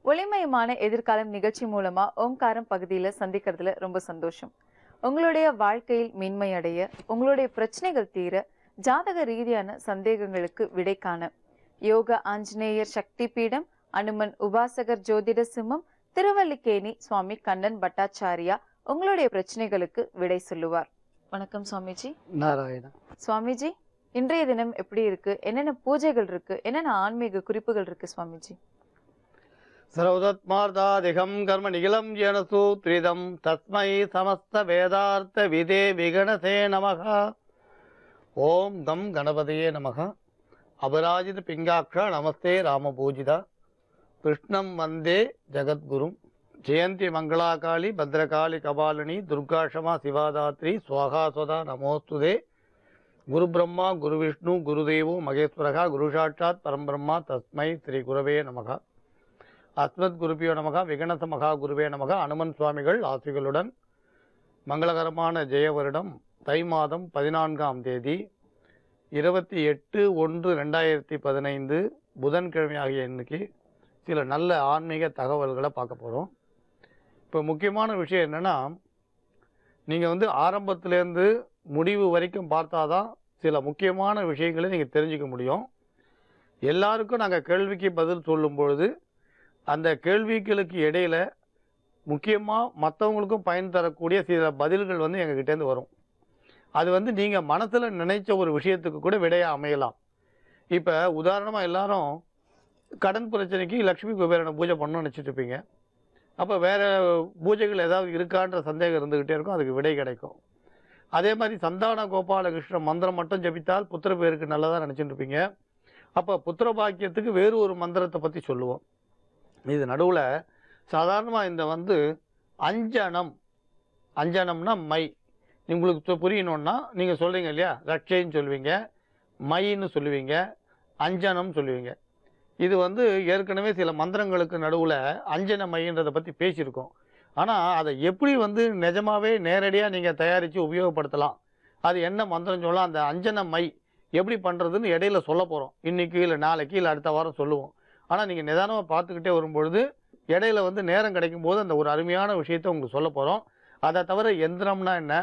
ஒளிமயமான எதிர்காலம் நிகழ்ச்சி மூலமா ஓம்காரம் பகுதியில சந்திக்கிறதுல ரொம்ப சந்தோஷம். உங்களுடைய வாழ்க்கையில் மேன்மை அடைய, உங்களுடைய பிரச்சனைகள் தீர, ஜாதக ரீதியான சந்தேகங்களுக்கு விடை காண யோக ஆஞ்சநேயர் சக்தி பீடம், அனுமன் உபாசகர் ஜோதிட சிம்மம், திருவல்லிக்கேணி சுவாமி கண்ணன் பட்டாச்சாரியா உங்களுடைய பிரச்சனைகளுக்கு விடை சொல்லுவார். வணக்கம் சுவாமிஜி. நாராயணா. சுவாமிஜி, இன்றைய தினம் எப்படி இருக்கு? என்னென்ன பூஜைகள் இருக்கு? என்னென்ன ஆன்மீக குறிப்புகள் இருக்கு சுவாமிஜி? சர்வதத்மார்த்தாதிகம் கர்ம நிகிலம் ஏனசு த்ரிதம் தஸ்மை சமஸ்த வேதார்த்த விதே விகணசே நமக. ஓம் கம் கணபதியே நமக. அபராஜித பிங்காக்ஷ நமஸ்தே ராமபூஜிதா. கிருஷ்ணம் வந்தே ஜகத்குரும். ஜெயந்தி மங்களாகாளி பத்ரகாளி கபாலினி துர்காஷமா சிவாதாத்ரி ஸ்வாகாஸ்வதா நமோஸ்துதே. குரு பிரம்மா குரு விஷ்ணு குருதேவோ மகேஸ்வரகா குரு சாட்சாத் பரம்பிரம்மா தஸ்மை ஸ்ரீ குரவே நமக. அஸ்மத் குருபியோ நமக. விகணச மகா குருவே நமக. அனுமன் சுவாமிகள் ஆசிகளுடன் மங்களகரமான ஜெய வருடம் தை மாதம் 14ஆம் தேதி 28/1/2015 புதன்கிழமை ஆகிய இன்னைக்கு சில நல்ல ஆன்மீக தகவல்களை பார்க்க போகிறோம். இப்போ முக்கியமான விஷயம் என்னென்னா, நீங்கள் ஆரம்பத்துலேருந்து முடிவு வரைக்கும் பார்த்தாதான் சில முக்கியமான விஷயங்களை நீங்கள் தெரிஞ்சுக்க முடியும். எல்லாருக்கும் நாங்கள் கேள்விக்கு பதில் சொல்லும் பொழுது அந்த கேள்விகளுக்கு இடையில முக்கியமாக மற்றவங்களுக்கும் பயன் தரக்கூடிய சில பதில்கள் எங்ககிட்டேருந்து வரும். அது நீங்கள் மனசில் நினைச்ச ஒரு விஷயத்துக்கு கூட விடையாக அமையலாம். இப்போ உதாரணமாக எல்லாரும் கடன் பிரச்சனைக்கு லக்ஷ்மி குபேரனை பூஜை பண்ணணும்னு நினச்சிட்டு இருப்பீங்க. அப்போ வேறு பூஜைகள் ஏதாவது இருக்கான்ற சந்தேகம் இருந்துக்கிட்டே இருக்கும், அதுக்கு விடை கிடைக்கும். அதே மாதிரி சந்தான கோபாலகிருஷ்ண மந்திரம் மட்டும் ஜபித்தால் புத்திர பேருக்கு நல்லதாக நினச்சிட்டு இருப்பீங்க. அப்போ புத்திர பாக்கியத்துக்கு வேறு ஒரு மந்திரத்தை பற்றி சொல்லுவோம். இது நடுவில் சாதாரணமாக இந்த அஞ்சனம்னா மை. உங்களுக்கு புரியணுன்னா நீங்கள் சொல்கிறீங்க இல்லையா, ரட்சைன்னு சொல்லுவீங்க, மைன்னு சொல்லுவீங்க, அஞ்சனம் சொல்லுவீங்க. இது ஏற்கனவே சில மந்திரங்களுக்கு நடுவில் அஞ்சன மைன்றதை பற்றி பேசியிருக்கோம். ஆனால் அதை எப்படி நிஜமாகவே நேரடியாக நீங்கள் தயாரித்து உபயோகப்படுத்தலாம், அது என்ன மந்திரம் சொல்லலாம், அந்த அஞ்சன மை எப்படி பண்ணுறதுன்னு இடையில சொல்ல போகிறோம். இன்றைக்கி இல்லை நாளைக்கு இல்லை அடுத்த வாரம் சொல்லுவோம். ஆனால் நீங்கள் நிதானமாக பார்த்துக்கிட்டே வரும்பொழுது இடையில நேரம் கிடைக்கும் போது அந்த ஒரு அருமையான விஷயத்தை உங்களுக்கு சொல்ல போகிறோம். அதை தவிர எந்திரம்னா என்ன,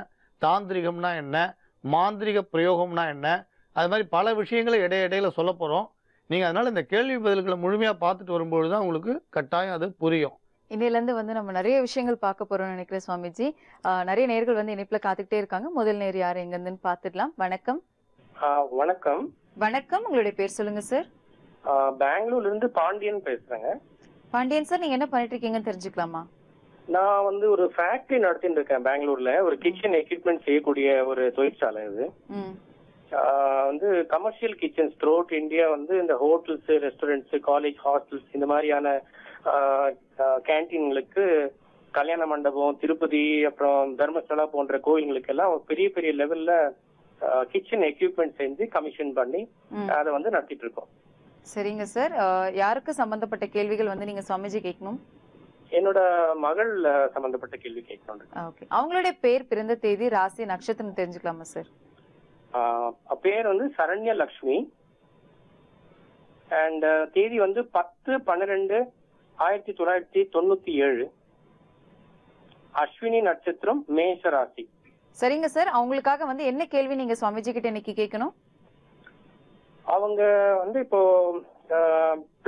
தாந்திரிகம்னா என்ன, மாந்திரிக பிரயோகம்னா என்ன, அது மாதிரி பல விஷயங்களை இடையில சொல்ல போகிறோம். நீங்கள் அதனால் இந்த கேள்வி பதில்களை முழுமையாக பார்த்துட்டு வரும்பொழுது தான் உங்களுக்கு கட்டாயம் அது புரியும். இன்னையிலேருந்து நம்ம நிறைய விஷயங்கள் பார்க்க போகிறோம்னு நினைக்கிறேன் சுவாமிஜி. நிறைய நேர்கள் இணைப்பில் காத்துக்கிட்டே இருக்காங்க. முதல் நேர் யார் எங்கேருந்துன்னு பார்த்துடலாம். வணக்கம். வணக்கம். வணக்கம், உங்களுடைய பேர் சொல்லுங்க சார். பெங்களூர்ல இருந்து பாண்டியன் பேசுறேங்க. பாண்டியன் சார், நீங்க என்ன பண்ணிட்டு இருக்கீங்கன்னு தெரிஞ்சுக்கலாமா? நான் வந்து ஒரு ஃபேக்டரி நடத்திட்டு இருக்கேன் பெங்களூர்ல. ஒரு கிச்சன் எக்யூப்மெண்ட் செய்யக்கூடிய ஒரு தொழிற்சாலை இது. வந்து commercial kitchens through out India வந்து இந்த ஹோட்டல்ஸ், ரெஸ்டாரண்ட்ஸ், காலேஜ் ஹாஸ்டல்ஸ் இந்த மாதிரியான கேன்டீன்களுக்கு, கல்யாண மண்டபம், திருப்பதி, அப்புறம் தர்மஸ்தலா போன்ற கோயில்களுக்கு எல்லாம் பெரிய பெரிய லெவல்ல கிச்சன் எக்யூப்மெண்ட் செஞ்சு கமிஷன் பண்ணி அதை வந்து நடத்திட்டு இருக்கோம். சரிங்க சார். யாருக்கு சம்பந்தப்பட்ட கேள்விகள் வந்து நீங்க சுவாமிஜி கேட்கணும்? என்னோட மகள் சம்பந்தப்பட்ட கேள்வி கேட்கணும். ஓகே. அவங்களுடைய பேர், பிறந்த தேதி, ராசி, நட்சத்திரம் தெரிஞ்சுக்கலாமா சார்? பேர் வந்து சரண்யா லக்ஷ்மி அண்ட் தேதி வந்து 10/12/1997. அஸ்வினி நட்சத்திரம், மேஷ ராசி. சரிங்க சார். அவங்களுக்காக வந்து என்ன கேள்வி நீங்க சுவாமிஜி கிட்ட இன்னைக்கு கேட்கணும்? அவங்க வந்து இப்போ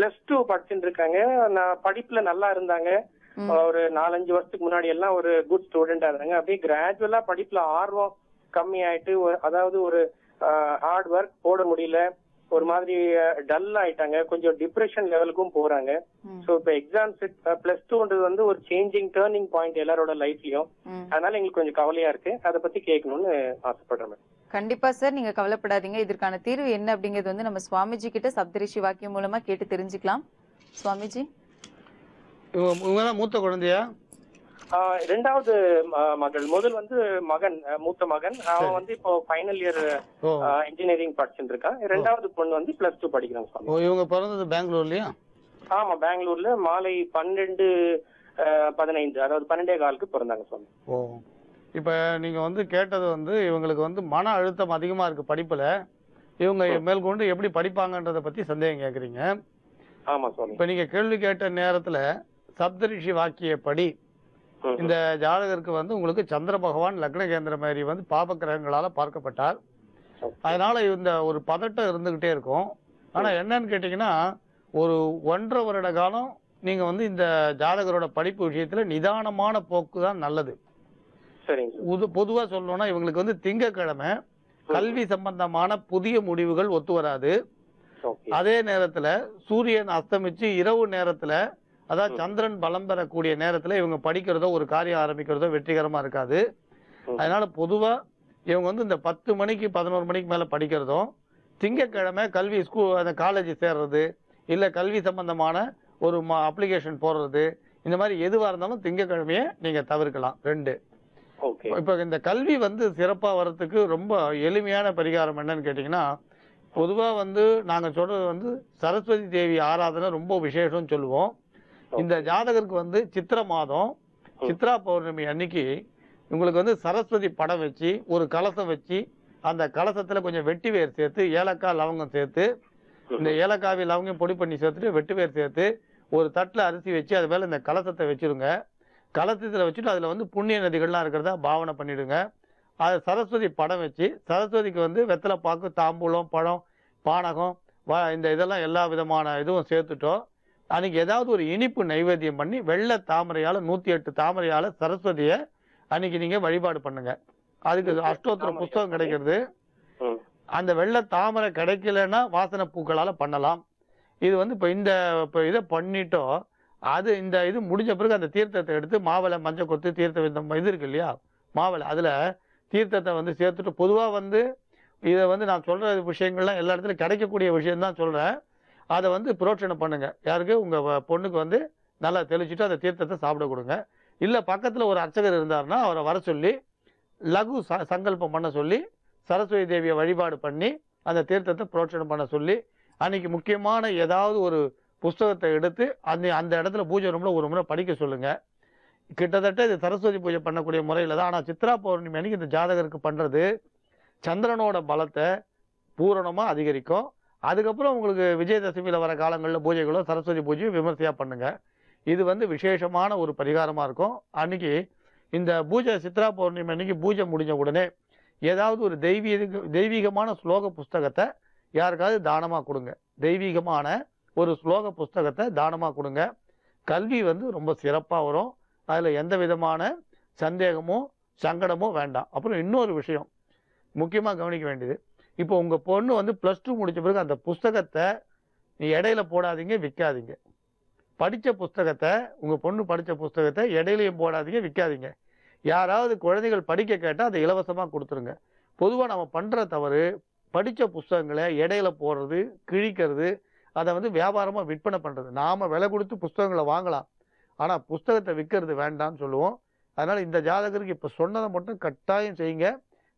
+2 படிச்சுட்டு இருக்காங்க. நான் படிப்புல நல்லா இருந்தாங்க. ஒரு 4-5 வருஷத்துக்கு முன்னாடி எல்லாம் ஒரு குட் ஸ்டூடெண்டா இருந்தாங்க. அப்படியே கிராஜுவலா படிப்புல ஆர்வம் கம்மி ஆயிட்டு, அதாவது ஒரு ஹார்ட் ஒர்க் போட முடியல, ஒரு மாதிரி டல் ஆயிட்டாங்க. கொஞ்சம் டிப்ரெஷன் லெவலுக்கும் போறாங்க. சோ இப்ப எக்ஸாம்ஸ் +2ன்றது வந்து ஒரு சேஞ்சிங் டர்னிங் பாயிண்ட் எல்லாரோட லைஃப்லயும். அதனால எங்களுக்கு கொஞ்சம் கவலையா இருக்கு. அதை பத்தி கேட்கணும்னு ஆசைப்படுறேன். கண்டிப்பா சார், நீங்க கவலைப்படாதீங்க. இதற்கான தீர்வு என்ன அப்படிங்கிறது வந்து நம்ம சுவாமிஜி கிட்ட சப்தரிஷி வாக்கியம் மூலமா கேட்டு தெரிஞ்சுக்கலாம். சுவாமிஜி, மூத்த குழந்தையா? ரெண்டாவது மகள். முதல் வந்து மகன், மூத்த மகன். அவன் வந்து இப்போ ஃபைனல் இயர் இன்ஜினியரிங் படிச்சுட்டு இருக்கான். ரெண்டாவது பொண்ணு வந்து +2 படிக்கிறாங்க சுவாமி. இவங்க பிறந்தது பெங்களூர்லயா? ஆமா, பெங்களூர்ல மாலை 12:15, அதாவது 12:15 பிறந்தாங்க சுவாமி. இப்ப நீங்க வந்து கேட்டது வந்து இவங்களுக்கு வந்து மன அழுத்தம் அதிகமா இருக்கு படிப்புல. இவங்க மேற்கொண்டு எப்படி படிப்பாங்கன்றத பத்தி சந்தேகம் கேக்குறீங்க. ஆமா சுவாமி. இப்ப நீங்க கேள்வி கேட்ட நேரத்துல சப்தரிஷி வாக்கியப்படி இந்த ஜாதகருக்கு வந்து உங்களுக்கு சந்திர பகவான் லக்ன கேந்திர மாதிரி வந்து பாப கிரகங்களால பார்க்கப்பட்டார். அதனால இந்த ஒரு பதட்டம் இருந்துகிட்டே இருக்கும். ஆனா என்னன்னு கேட்டீங்கன்னா, ஒரு 1.5 வருட காலம் நீங்க வந்து இந்த ஜாதகரோட படிப்பு விஷயத்துல நிதானமான போக்கு தான் நல்லது. பொதுவா சொல்லணும்னா இவங்களுக்கு வந்து திங்கட்கிழமை கல்வி சம்பந்தமான புதிய முடிவுகள் ஒத்து வராது. அதே நேரத்துல சூரியன் அஸ்தமிச்சு இரவு நேரத்துல, அதாவது சந்திரன் பலம் பெறக்கூடிய நேரத்துல இவங்க படிக்கிறதோ ஒரு காரியம் ஆரம்பிக்கிறதோ வெற்றிகரமா இருக்காது. அதனால பொதுவா இவங்க வந்து இந்த 10 மணிக்கு 11 மணிக்கு மேல படிக்கிறதும், திங்கட்கிழமை கல்வி அந்த காலேஜ் சேர்றது, இல்ல கல்வி சம்பந்தமான ஒரு அப்ளிகேஷன் போடுறது, இந்த மாதிரி எதுவா இருந்தாலும் திங்கட்கிழமையே நீங்க தவிர்க்கலாம். 2. இப்ப இந்த கல்வி வந்து சிறப்பா வர்றதுக்கு ரொம்ப எளிமையான பரிகாரம் என்னன்னு கேட்டீங்கன்னா, பொதுவா வந்து நாங்க சொல்றது வந்து சரஸ்வதி தேவி ஆராதனை ரொம்ப விசேஷம்னு சொல்லுவோம். இந்த ஜாதகருக்கு வந்து சித்திர மாதம் சித்ரா பௌர்ணமி அன்னைக்கு உங்களுக்கு வந்து சரஸ்வதி படம் வச்சு ஒரு கலசம் வச்சு, அந்த கலசத்துல கொஞ்சம் வெட்டி வேர் சேர்த்து, ஏலக்காய் லவங்கம் சேர்த்து, இந்த ஏலக்காவி லவங்கம் பொடி பண்ணி சேர்த்துட்டு வெட்டி வேர் சேர்த்து ஒரு தட்டுல அரிசி வச்சு அது மேல இந்த கலசத்தை வச்சிருங்க. கலசத்துல வச்சுட்டு அதுல வந்து புண்ணிய நதிகள்லாம் இருக்கிறதா பாவனை பண்ணிடுங்க. அது சரஸ்வதி படம் வச்சு, சரஸ்வதிக்கு வந்து வெத்தலை பாக்கு, தாம்பூலம், பழம், பானகம், இந்த இதெல்லாம் எல்லா விதமான இதுவும் சேர்த்துட்டோம். அன்னைக்கு ஏதாவது ஒரு இனிப்பு நைவேத்தியம் பண்ணி வெள்ளை தாமரையால 108 தாமரையால சரஸ்வதிய அன்னைக்கு நீங்க வழிபாடு பண்ணுங்க. அதுக்கு அஷ்டோத்திர புஸ்தகம் கிடைக்கிறது. அந்த வெள்ளை தாமரை கிடைக்கலன்னா வாசனை பூக்களால பண்ணலாம். இது வந்து இப்ப இதை பண்ணிட்டோம். அது இந்த இது முடிஞ்ச பிறகு அந்த தீர்த்தத்தை எடுத்து மாவளை, மஞ்சள் கொத்து, தீர்த்தம் இது இருக்கு இல்லையா மாவளை, அதுல தீர்த்தத்தை வந்து சேர்த்துட்டு, பொதுவா வந்து இதை வந்து நான் சொல்ற விஷயங்கள்லாம் எல்லா இடத்துலயும் கிடைக்கக்கூடிய விஷயம் தான் சொல்றேன். அதை வந்து புரோட்சணை பண்ணுங்க. யாருக்கு? உங்க பொண்ணுக்கு வந்து நல்லா தெளிச்சுட்டு அந்த தீர்த்தத்தை சாப்பிட கொடுங்க. இல்ல பக்கத்துல ஒரு அர்ச்சகர் இருந்தாருன்னா அவரை வர சொல்லி லகு சங்கல்பம் பண்ண சொல்லி சரஸ்வதி தேவியை வழிபாடு பண்ணி அந்த தீர்த்தத்தை புரோட்சணை பண்ண சொல்லி, அன்னைக்கு முக்கியமான ஏதாவது ஒரு புஸ்தகத்தை எடுத்து அந்த இடத்துல பூஜை ரூம்ல ஒரு முறை படிக்க சொல்லுங்க. கிட்டத்தட்ட இது சரஸ்வதி பூஜை பண்ணக்கூடிய முறையில தான். ஆனா சித்ரா பௌர்ணமி அன்னைக்கு இந்த ஜாதகருக்கு பண்றது சந்திரனோட பலத்தை பூரணமா அதிகரிக்கும். அதுக்கப்புறம் உங்களுக்கு விஜயதசமியில வர காலங்களில் பூஜைகளோ சரஸ்வதி பூஜையும் விமர்சையா பண்ணுங்க. இது வந்து விசேஷமான ஒரு பரிகாரமா இருக்கும். அன்னைக்கு இந்த பூஜை சித்ரா பௌர்ணமி அன்னைக்கு பூஜை முடிஞ்ச உடனே ஏதாவது ஒரு தெய்வீகமான ஸ்லோக புஸ்தகத்தை யாருக்காவது தானமா கொடுங்க. தெய்வீகமான ஒரு ஸ்லோக புஸ்தகத்தை தானமா கொடுங்க. கல்வி வந்து ரொம்ப சிறப்பா வரும். அதுல எந்த விதமான சந்தேகமோ சங்கடமோ வேண்டாம். அப்புறம் இன்னொரு விஷயம் முக்கியமா கவனிக்க வேண்டியது, இப்போ உங்க பொண்ணு வந்து +2 முடிச்ச பிறகு அந்த புஸ்தகத்தை நீ இடையில போடாதீங்க, விற்காதீங்க. படித்த புஸ்தகத்தை, உங்கள் பொண்ணு படித்த புஸ்தகத்தை இடையிலையும் போடாதீங்க, விற்காதீங்க. யாராவது குழந்தைகள் படிக்க கேட்டால் அதை இலவசமாக கொடுத்துருங்க. பொதுவாக நம்ம பண்ணுற தவறு, படித்த புஸ்தகங்களை இடையில போடுறது, கிழிக்கிறது, அதை வந்து வியாபாரமாக விற்பனை பண்ணுறது. நாம் விலை கொடுத்து புஸ்தகங்களை வாங்கலாம், ஆனால் புஸ்தகத்தை விற்கிறது வேண்டாம்னு சொல்லுவோம். அதனால் இந்த ஜாதகருக்கு இப்போ சொன்னதை மட்டும் கட்டாயம் செய்யுங்க.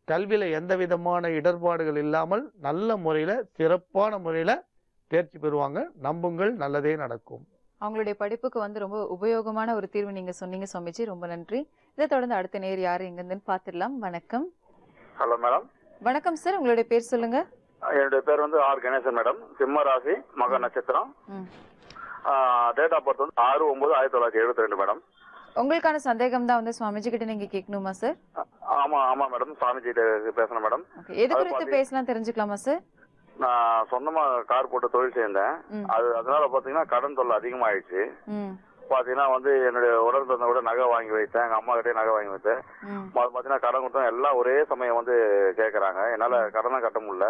கல்வியில் எந்த விதமான இடர்பாடுகள் இல்லாமல் நல்ல முறையில் சிறப்பான முறையில் தேர்ச்சி பெறுவாங்க. நம்புங்கள், நல்லதே நடக்கும். அவங்களுடைய படிப்புக்கு வந்து ரொம்ப உபயோகமான ஒரு தீர்வு நீங்க சொன்னீங்க சுவாமிஜி, ரொம்ப நன்றி. இதை தொடர்ந்து அடுத்த நேர் யாரு எங்கிருந்துன்னு பார்த்துடலாம். வணக்கம். Hello madam. வணக்கம் சார், உங்களுடைய பேர் சொல்லுங்க. என்னுடைய பேர் வந்து ஆர் கணேசன் மேடம். சிம்ம ராசி, மக நட்சத்திரம். டேட் ஆஃப் பர்த் வந்து 6/9/1972 மேடம். உங்களுக்கான சந்தேகம் தான் வந்து சுவாமிஜி கிட்ட நீங்க கேட்கணுமா சார்? ஆமா மேடம், சுவாமிஜி கிட்ட பேசணும் மேடம். எது குறித்து பேசலாம் தெரிஞ்சுக்கலாமா சார்? நான் சொந்தமா கார் போட்டு தொழில் செய்தேன். அதனால பாத்தீங்கன்னா கடன் தொல்லை அதிகமாயிடுச்சு. பாத்தீங்கன்னா வந்து என்னுடைய உடல் பிறந்த கூட நகை வாங்கி வைத்தேன், எங்க அம்மா கிட்டே நகை வாங்கி வைத்தேன். பாத்தீங்கன்னா கடன் கொடுத்தோம், எல்லாம் ஒரே சமயம் வந்து கேக்குறாங்க. என்னால கடனை கட்ட முடியல.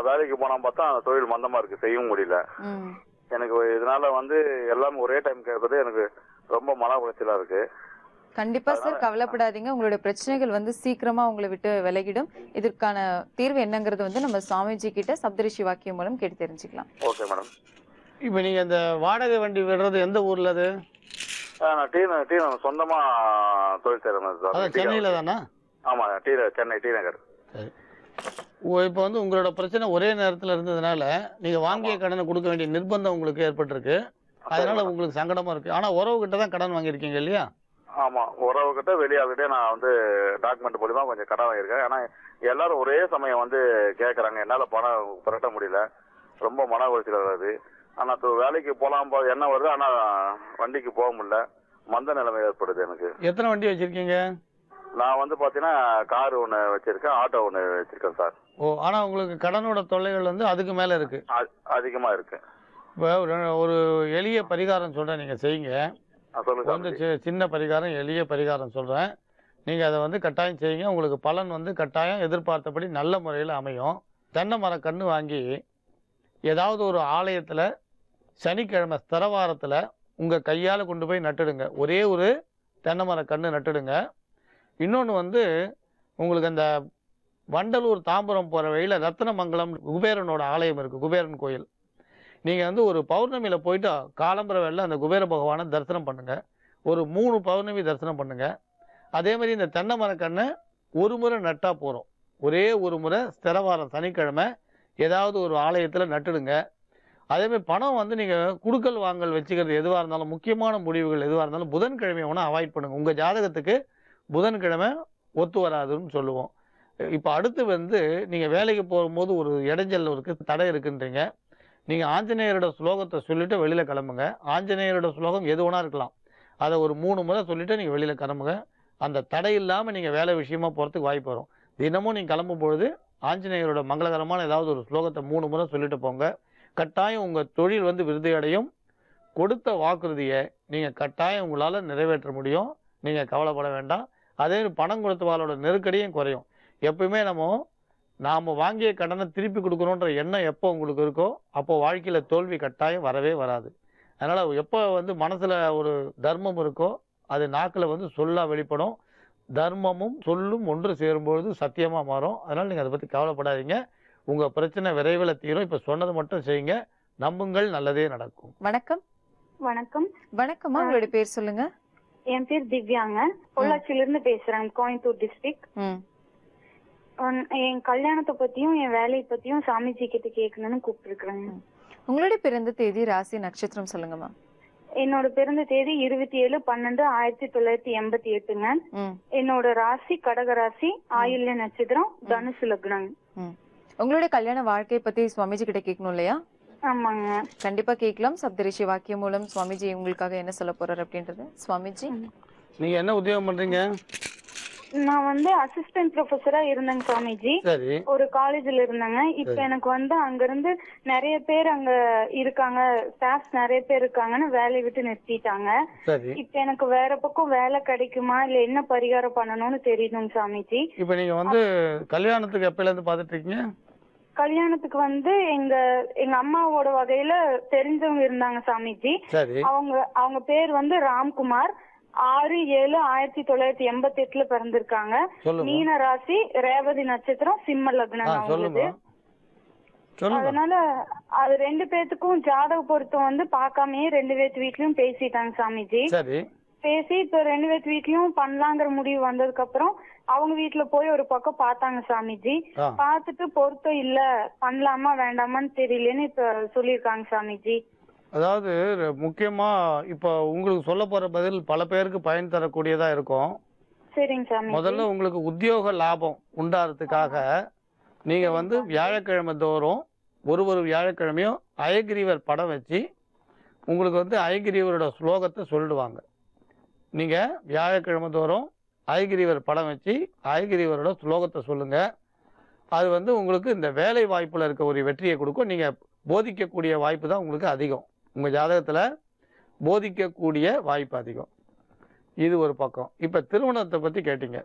வேலைக்கு போனா பார்த்தா அந்த தொழில் மந்தமா இருக்கு, செய்யவும் முடியல. எனக்கு இதனால வந்து எல்லாமே ஒரே டைம் கேட்கறது எனக்கு ரொம்ப மன உளைச்சலா இருக்கு. கண்டிப்பா சார், கவலைப்படாதீங்க. உங்களுடைய பிரச்சனைகள் வந்து சீக்கிரமா உங்களை விட்டு விலகிடும். இதற்கான தீர்வு என்னங்கிறது வந்து நம்ம சுவாமிஜி கிட்ட சப்தரிஷி வாக்கியம் மூலம் கேட்டு தெரிஞ்சுக்கலாம். Okay madam. இப்போ நீங்க இந்த வாடகை வண்டி விடுறது எந்த ஊர்ல அது? நான் சொந்தமா தொழில் செய்யறேன். சென்னையில தானா? ஆமா, சென்னை டி நகர். சரி. இப்போ வந்து உங்களோட பிரச்சனை ஒரே நேரத்தில் இருந்ததுனால நீங்க வாங்கிய கடனை கொடுக்க வேண்டிய நிர்பந்தம் உங்களுக்கு ஏற்பட்டிருக்கு. அதனால உங்களுக்கு சங்கடமா இருக்கு. ஆனா உறவு கிட்ட தான் கடன் வாங்கியிருக்கீங்க இல்லையா? ஆமா, உறவு கிட்ட வெளியாகிட்டே நான் வந்து டாக்குமெண்ட் மூலியமா கொஞ்சம் கடன் வாங்கியிருக்கேன். ஆனா எல்லாரும் ஒரே சமயம் வந்து கேட்கறாங்க, என்னால பணம் புரட்ட முடியல, ரொம்ப மன உளைச்சல் வருது. ஆனா வேலைக்கு போலாம் என்ன வருது, ஆனா வண்டிக்கு போக முடியல, மந்த நிலைமை ஏற்படுது எனக்கு. எத்தனை வண்டி வச்சிருக்கீங்க? நான் வந்து பாத்தீங்கன்னா கார் ஒண்ணு வச்சிருக்கேன், ஆட்டோ ஒண்ணு வச்சிருக்கேன் சார். ஓ, ஆனா உங்களுக்கு கடனோட தொல்லைகள் வந்து அதுக்கு மேல இருக்கு, அதிகமா இருக்கு. இப்போ ஒரு எளிய பரிகாரம் சொல்றேன், நீங்க செய்யுங்க. வந்து சின்ன பரிகாரம், எளிய பரிகாரம் சொல்றேன், நீங்க அதை வந்து கட்டாயம் செய்யுங்க. உங்களுக்கு பலன் வந்து கட்டாயம் எதிர்பார்த்தபடி நல்ல முறையில் அமையும். தென்னை மர கன்று வாங்கி ஏதாவது ஒரு ஆலயத்தில் சனிக்கிழமை ஸ்தரவாரத்தில் உங்கள் கையால் கொண்டு போய் நட்டுடுங்க. ஒரே ஒரு தென்னை மர கன்று நட்டுடுங்க. இன்னொன்று வந்து உங்களுக்கு அந்த வண்டலூர் தாம்பரம் போகிற வழியில் ரத்னமங்கலம் குபேரனோட ஆலயம் இருக்குது, குபேரன் கோயில். நீங்கள் வந்து ஒரு பௌர்ணமியில் போயிட்டு காலம்பர வேளையில் அந்த குபேர பகவானை தரிசனம் பண்ணுங்கள். ஒரு 3 பௌர்ணமி தரிசனம் பண்ணுங்கள். அதே மாதிரி இந்த தென்னை மரக்கண்ணை ஒரு முறை நட்டால் போகிறோம். ஒரே ஒரு முறை ஸ்திரவாரம் சனிக்கிழமை ஏதாவது ஒரு ஆலயத்தில் நட்டுடுங்க. அதேமாதிரி பணம் வந்து நீங்கள் குடுக்கல் வாங்கல் வச்சுக்கிறது எதுவாக இருந்தாலும், முக்கியமான முடிவுகள் எதுவாக இருந்தாலும் புதன்கிழமை வேணால் அவாய்ட் பண்ணுங்கள். உங்கள் ஜாதகத்துக்கு புதன்கிழமை ஒத்து வராதுன்னு சொல்லுவோம். இப்போ அடுத்து வந்து நீங்கள் வேலைக்கு போகும்போது ஒரு இடைஞ்சல் இருக்குது, தடை இருக்குன்றீங்க. நீங்கள் ஆஞ்சநேயரோட ஸ்லோகத்தை சொல்லிவிட்டு வெளியில் கிளம்புங்க. ஆஞ்சநேயரோட ஸ்லோகம் எது வேணா இருக்கலாம், அதை ஒரு 3 முறை சொல்லிவிட்டு நீங்கள் வெளியில் கிளம்புங்க. அந்த தடை இல்லாமல் நீங்கள் வேலை விஷயமா போகிறதுக்கு வாய்ப்பு வரும். தினமும் நீங்கள் கிளம்பும் பொழுது ஆஞ்சநேயரோட மங்களகரமான ஏதாவது ஒரு ஸ்லோகத்தை 3 முறை சொல்லிட்டு போங்க. கட்டாயம் உங்கள் தொழில் வந்து விருதி அடையும். கொடுத்த வாக்குறுதியை நீங்கள் கட்டாயம் உங்களால் நிறைவேற்ற முடியும். நீங்கள் கவலைப்பட வேண்டாம். அதே பணம் கொடுத்தவாளோட நெருக்கடியும் குறையும். எப்பவுமே நாம் வாங்கிய கடனை திருப்பி கொடுக்கணுன்ற எண்ணம் எப்போ உங்களுக்கு இருக்கோ அப்போ வாழ்க்கையில் தோல்வி கட்டாயம் வரவே வராது. அதனால் எப்போ வந்து மனசில் ஒரு தர்மம் இருக்கோ அது நாக்கில் வந்து சொல்லா வெளிப்படும். தர்மமும் சொல்லும் ஒன்று சேரும்பொழுது சத்தியமாக மாறும். அதனால் நீங்கள் அதை பற்றி கவலைப்படாதீங்க. உங்கள் பிரச்சனை விரைவில் தீரும். இப்போ சொன்னது மட்டும் செய்யுங்க, நம்புங்கள், நல்லதே நடக்கும். வணக்கம். வணக்கம். வணக்கம்மா, உங்களுடைய பேர் சொல்லுங்க. என் பேர் திவ்யாங்க, பொள்ளாச்சியில இருந்து பேசுறேன், கோயம்புத்தூர் டிஸ்ட்ரிக்ட். என் கல்யாணத்தை பத்தியும் என் வேலையை பத்தியும் சாமிஜி கிட்ட கேட்கணும்னு கூப்பிட்டுருக்கேன். உங்களுடைய பிறந்த தேதி, ராசி, நட்சத்திரம் சொல்லுங்கம்மா. என்னோட பிறந்த தேதி 27/12/1988ங்க. என்னோட ராசி கடக ராசி, ஆயில்ய நட்சத்திரம், தனுசு லக்னம். உங்களுடைய கல்யாண வாழ்க்கையை பத்தி சுவாமிஜி கிட்ட கேட்கணும் இல்லையா? ஆமாங்க, கண்டிப்பா கேட்கலாம். சப்தரிஷி வாக்கியம் மூலம் சுவாமிஜி உங்களுக்காக என்ன சொல்ல போறாரு அப்படின்றது. சுவாமிஜி, நீங்க என்ன உத்தியோகம் பண்றீங்க? நான் வந்து அசிஸ்டன்ட் ப்ரொஃபஸரா இருந்தேங்க சாமிஜி. ஒரு காலேஜ்ல இருந்தேங்க. இப்ப எனக்கு வந்து அங்க இருந்து நிறைய பேர் அங்க இருக்காங்க, ஸ்டாஃப்ஸ் நிறைய பேர் இருக்காங்கன்னு வேலையை விட்டு நிறுத்திட்டாங்க. இப்ப எனக்கு வேற பக்கம் வேலை கிடைக்குமா இல்ல என்ன பரிகாரம் பண்ணணும்னு தெரியணுங்க சாமிஜி. இப்ப நீங்க வந்து கல்யாணத்துக்கு எப்பல இருந்து பாத்துட்டு இருக்கீங்க? கல்யாணத்துக்கு வந்து எங்க எங்க அம்மாவோட வகையில தெரிஞ்சவங்க இருந்தாங்க சாமிஜி. அவங்க பேர் வந்து ராம்குமார். 6/7/1988 பிறந்திருக்காங்க. மீன ராசி, ரேவதி நட்சத்திரம், சிம்ம லக்னம் அவங்களுக்கு. அதனால அது 2 பேத்துக்கும் ஜாதக பொருத்தம் வந்து பார்க்காமயே 2 பேத்து வீட்லயும் பேசிட்டாங்க சாமிஜி. பேசி இப்ப 2 பேத்து வீட்லயும் பண்ணலாங்கிற முடிவு வந்ததுக்கு அப்புறம் அவங்க வீட்டுல போய் ஒரு பக்கம் பார்த்தாங்க சாமிஜி. பார்த்துட்டு பொருத்தம் இல்ல, பண்ணலாமா வேண்டாமான்னு தெரியலன்னு இப்ப சொல்லிருக்காங்க சாமிஜி. அதாவது முக்கியமா இப்ப உங்களுக்கு சொல்ல போற பதில் பல பேருக்கு பயன் தரக்கூடியதா இருக்கும். சரிங்க சாமி. முதல்ல உங்களுக்கு உத்தியோக லாபம் உண்டாறதுக்காக நீங்க வந்து வியாழக்கிழமை தோறும் ஒரு வியாழக்கிழமையும் அயகிரிவர் படம் வச்சு உங்களுக்கு வந்து அயகிரிவரோட ஸ்லோகத்தை சொல்லிடுவாங்க. நீங்க வியாழக்கிழமை தோறும் அயகிரிவர் படம் வச்சு அயகிரிவரோட ஸ்லோகத்தை சொல்லுங்க. அது வந்து உங்களுக்கு இந்த வேலை வாய்ப்புல இருக்க ஒரு வெற்றியை கொடுக்கும். நீங்க போதிக்கக்கூடிய வாய்ப்பு தான் உங்களுக்கு அதிகம். உங்க ஜாதகத்துல போதிக்கக்கூடிய வாய்ப்பு அதிகம். இது ஒரு பக்கம். இப்ப திருமணத்தை பத்தி கேட்டீங்க.